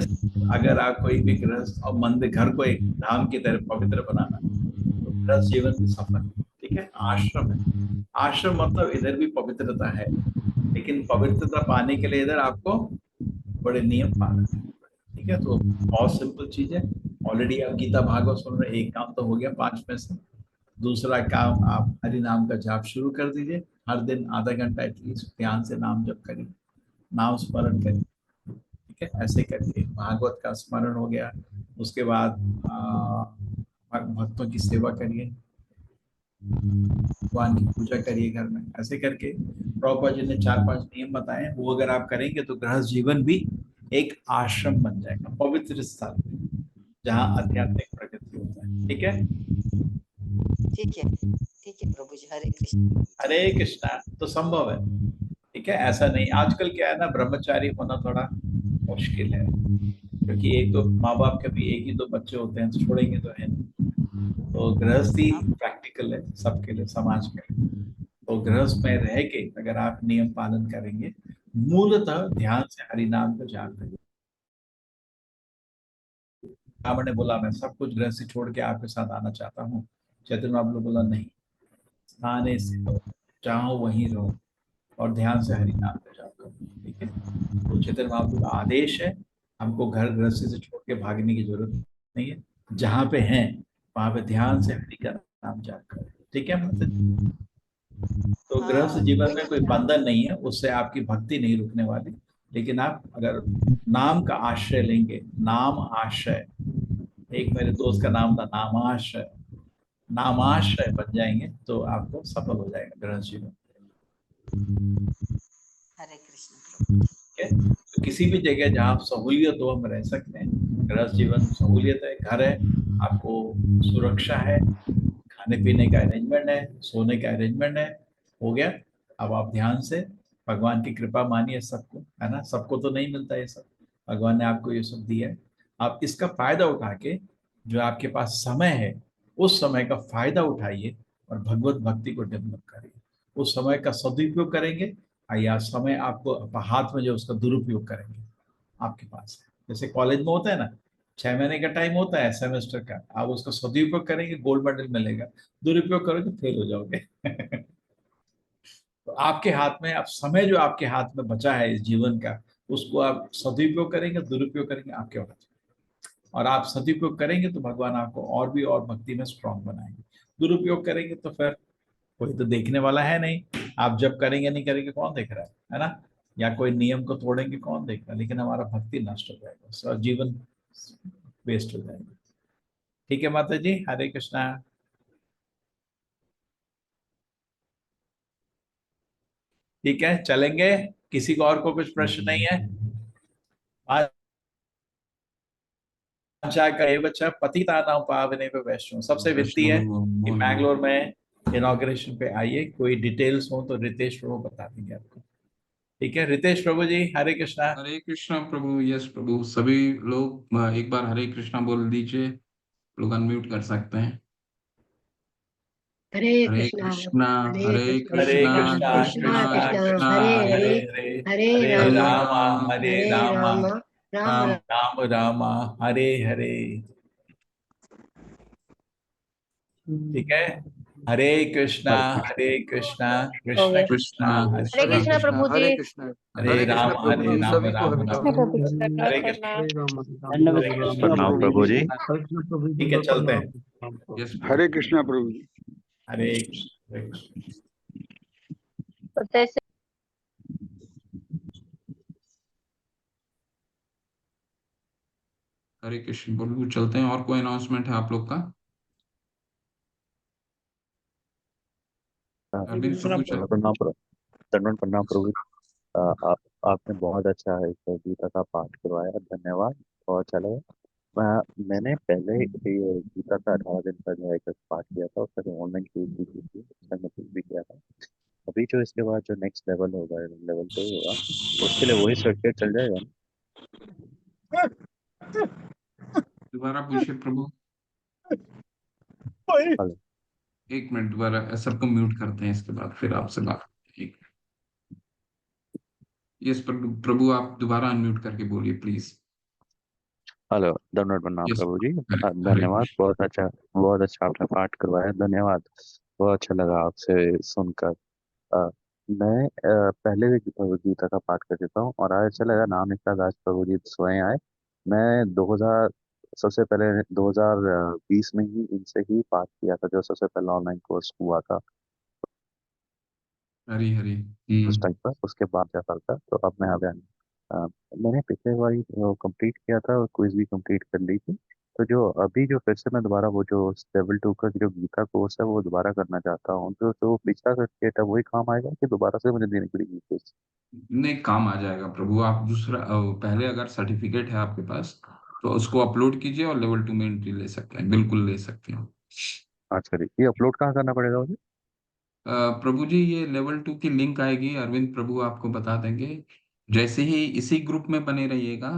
अगर आप कोई भी गृहस्थ और मंदिर घर को एक धाम की तरह पवित्र बनाना, तो गृहस्थ जीवन की सफल। ठीक है, आश्रम है, आश्रम मतलब इधर भी पवित्रता है, लेकिन पवित्रता पाने के लिए इधर आपको बड़े नियम पालने हैं। ठीक है, तो बहुत सिंपल चीज है। ऑलरेडी आप गीता भागवत सुन रहे, एक काम तो हो गया 5 में से। दूसरा काम, आप हरि नाम का जाप शुरू कर दीजिए, हर दिन आधा घंटा एटलीस्ट ध्यान से नाम जप करिए, नाम स्मरण करिए। ठीक है, ऐसे करके भागवत का स्मरण हो गया। उसके बाद भक्तों की सेवा करिए, भगवान की पूजा करिए घर में। ऐसे करके प्रभुपाद जी ने 4-5 नियम बताए हैं, वो अगर आप करेंगे तो गृहस्थ जीवन भी एक आश्रम बन जाएगा, पवित्र स्थल जहाँ आध्यात्मिक प्रगति होता है। ठीक है, ठीक है, ठीक है प्रभु जी, हरे कृष्ण। हरे कृष्णा। तो संभव है। ठीक है, ऐसा नहीं, आजकल क्या है ना, ब्रह्मचारी होना थोड़ा मुश्किल है, क्योंकि एक तो माँ बाप के भी एक ही दो बच्चे होते हैं, तो छोड़ेंगे तो है नहीं। तो गृहस्थी प्रैक्टिकल है सबके लिए, समाज के लिए। तो गृहस्थ में रह के अगर आप नियम पालन करेंगे, मूलतः ध्यान से हरि नाम को जाप करेंगे। रावण ने बोला मैं सब कुछ गृहस्थी छोड़ के आपके साथ आना चाहता हूँ, चैतन्य महाप्रभु ने बोला नहीं, स्थाने से चाहो वहीं रहो और ध्यान से हरि नाम का जाप करो। ठीक है, तो चैतन्य महाप्रभु का आदेश है, हमको घर गृहस्थी से छोड़ के भागने की जरूरत नहीं है, जहाँ पे हैं वहां पे ध्यान से हरि का नाम जाप करो। ठीक है माता जी, तो गृहस्थ हाँ, जीवन में लेकिन कोई बंधन नहीं है, उससे आपकी भक्ति नहीं रुकने वाली। लेकिन आप अगर नाम का आश्रय लेंगे, नाम आश्रय, एक मेरे दोस्त का नाम था नामाश्रय, नामाश्रय बन जाएंगे तो आपको सफल हो जाएगा गृहस्थ जीवन। हरे कृष्ण। ठीक है, तो किसी भी जगह जहाँ आप सहूलियत हो हम रह सकते हैं। गृहस्थ जीवन सहूलियत है, घर है, आपको सुरक्षा है, खाने पीने का अरेंजमेंट है, सोने का अरेंजमेंट है, हो गया। अब आप ध्यान से भगवान की कृपा मानिए, सबको है ना, सबको तो नहीं मिलता ये सब, भगवान ने आपको ये सब दिया है। आप इसका फायदा उठा के, जो आपके पास समय है उस समय का फायदा उठाइए और भगवत भक्ति को डेवलप करिए। उस समय का सदुपयोग करेंगे, या समय आपको हाथ में जो उसका दुरुपयोग करेंगे आपके पास है। जैसे कॉलेज में होता है ना, 6 महीने का टाइम होता है सेमेस्टर का, आप उसका सदुपयोग करेंगे गोल्ड मेडल मिलेगा, दुरुपयोग करोगे फेल हो जाओगे। तो आपके हाथ में, अब समय जो आपके हाथ में बचा है इस जीवन का, उसको आप सदुपयोग करेंगे दुरुपयोग करेंगे आपके हाथ में। और आप सदुपयोग करेंगे तो भगवान आपको और भी और भक्ति में स्ट्रांग बनाएंगे। दुरुपयोग करेंगे तो फिर कोई तो देखने वाला है नहीं। आप जब करेंगे नहीं करेंगे कौन देख रहा है ना? या कोई नियम को तोड़ेंगे कौन देख रहा है? लेकिन हमारा भक्ति नष्ट हो जाएगा, जीवन वेस्ट हो जाएगा। ठीक है माता जी, हरे कृष्णा। ठीक है, चलेंगे। किसी को और को कुछ प्रश्न नहीं है? अच्छा कहे बच्चा पतितानां पावनेभ्यो वैष्णव, सबसे वित्ती है कि मैंगलोर में इनॉग्रेशन पे आइए। कोई डिटेल्स हो तो रितेश प्रभु बता देंगे आपको। ठीक है रितेश प्रभु जी, हरे कृष्णा। हरे कृष्णा प्रभु। यस प्रभु, सभी लोग एक बार हरे कृष्णा बोल दीजिए। लोग अनम्यूट कर सकते हैं। हरे हरे कृष्णा कृष्णा हरे हरे कृष्णा हरे कृष्णा कृष्णा कृष्णा कृष्णा कृष्णा कृष्णा कृष्णा कृष्णा हरे हरे हरे हरे हरे, हरे हरे राम रामा हरे हरे रामा, राम राम राम। राम रामा हरे हरे। ठीक है, हरे कृष्णा कृष्णा हो कृष्ण गए। कृष्णा कृष्णा हरे हरे हरे कृष्णा कृष्णा प्रभु जी। हरे कृष्ण। हरे हरे कृष्ण प्रभु हरे जी, राम सभी को राम हरे राम कृष्ण। हरे कृष्ण। हरे राम धन्यवाद। हरे राम कृष्ण हरे प्रणाम प्रभु प्रभु जी। जी। हरे कृष्ण प्रभु जी ठीक है, को चलते प्रणाम। हैं। यस प्रभु। हरे कृष्ण प्रभु जी। हरे कृष्ण हरे कृष्ण। हरे कृष्ण प्रभु, चलते हैं। और कोई अनाउंसमेंट है आप लोग का? अरविंद प्रभु चल। प्रणाम दंडवत प्रणाम प्रभु जी। आपने बहुत अच्छा इस गीता का पाठ करवाया, धन्यवाद। बहुत अच्छा लगा। मैंने पहले ये गीता का 18 दिन का जो है एक पाठ किया था, उसका जो ऑनलाइन क्विज भी की थी, उसका मैं कुछ भी किया था। अभी जो इसके बाद जो नेक्स्ट लेवल होगा, लेवल 2 होगा, उसके लिए वही सर्टिफिकेट चल जाएगा ना? दोबारा पूछिए प्रभु। हेलो। एक मिनट, दोबारा सबको म्यूट करते हैं, इसके बाद फिर आपसे बात। एक। यस प्रभु, प्रभु आप दोबारा अनम्यूट करके बोलिए प्लीज। हेलो, दंडवत प्रणाम यस। प्रभु जी। हरे हरे धन्यवाद, कृष्ण। बहुत अच्छा आपने पाठ करवाया, धन्यवाद। बहुत अच्छा लगा आपसे सुनकर। अ, मैं पहले भी गीता का पाठ कर चुका हूँ, और आज अच्छा लगा नाम इसका दास प्रभु जी स्वयं आए। मैं 2000 सबसे पहले 2020 में ही इनसे ही पाठ किया था, जो सबसे पहला ऑनलाइन कोर्स हुआ था हरी हरी। उस टाइम पर। उसके बाद जा पाता था, तो अब मैं आ गया। अ, मैंने पिछले बार ही कंप्लीट किया था और क्विज भी कंप्लीट कर ली थी। तो जो अभी जो फिर से मैं दोबारा वो जो लेवल 2 का जो गीता कोर्स है वो दोबारा करना चाहता हूँ, तो पिछला सर्टिफिकेट है वही काम आएगा कि दोबारा से मुझे देनी पड़ेगी फीस? नहीं, काम आ जाएगा प्रभु। आप दूसरा पहले अगर सर्टिफिकेट है आपके पास तो उसको अपलोड कीजिए और लेवल 2 में एंट्री ले सकते हैं, बिल्कुल ले सकते हैं। अच्छा जी, ये अपलोड कहाँ करना पड़ेगा मुझे? प्रभु जी, ये लेवल 2 की लिंक आएगी, अरविंद प्रभु आपको बता देंगे। जैसे ही इसी ग्रुप में बने रहिएगा।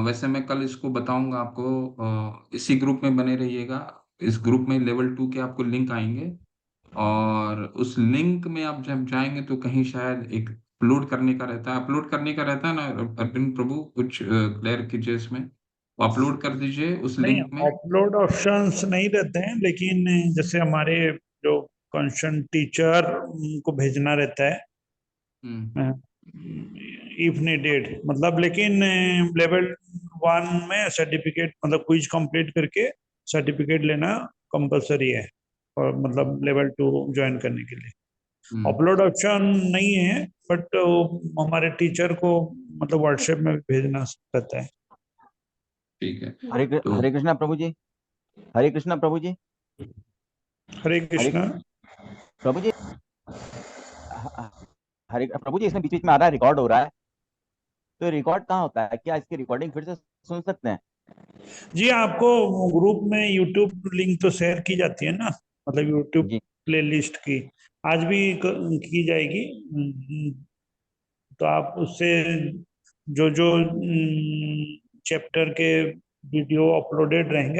वैसे मैं कल इसको बताऊंगा आपको। इसी ग्रुप में बने रहिएगा। इस ग्रुप में लेवल 2 के आपको लिंक आएंगे। और उस लिंक में आप जब जाएंगे तो कहीं शायद एक अपलोड करने का रहता है, अपलोड करने का रहता है ना अरविंद प्रभु? कुछ क्लियर कीजिए इसमें। अपलोड कर दीजिए उस नहीं, लिंक में। अपलोड ऑप्शंस नहीं रहते हैं, लेकिन जैसे हमारे जो कंसर्न टीचर को भेजना रहता है हम्म। इफ नीडेड, मतलब। लेकिन लेवल 1 में सर्टिफिकेट, मतलब क्विज कंप्लीट करके सर्टिफिकेट लेना कंपलसरी है, और मतलब लेवल 2 ज्वाइन करने के लिए हम्म। अपलोड ऑप्शन नहीं है, बट हमारे टीचर को मतलब व्हाट्सएप में भेजना रहता है। ठीक है। तो हरे कृष्णा प्रभु जी। हरे कृष्णा प्रभु जी। हरे हरे कृष्णा। प्रभु जी। ह- हरे प्रभु जी, इसमें बीच बीच में आ रहा है रिकॉर्ड हो रहा है, तो रिकॉर्ड कहाँ होता है? क्या इसकी रिकॉर्डिंग फिर से सुन सकते हैं? जी, आपको ग्रुप में यूट्यूब लिंक तो शेयर की जाती है ना, मतलब यूट्यूब जी। प्लेलिस्ट की आज भी की जाएगी। तो आप उससे जो जो चैप्टर के वीडियो अपलोडेड रहेंगे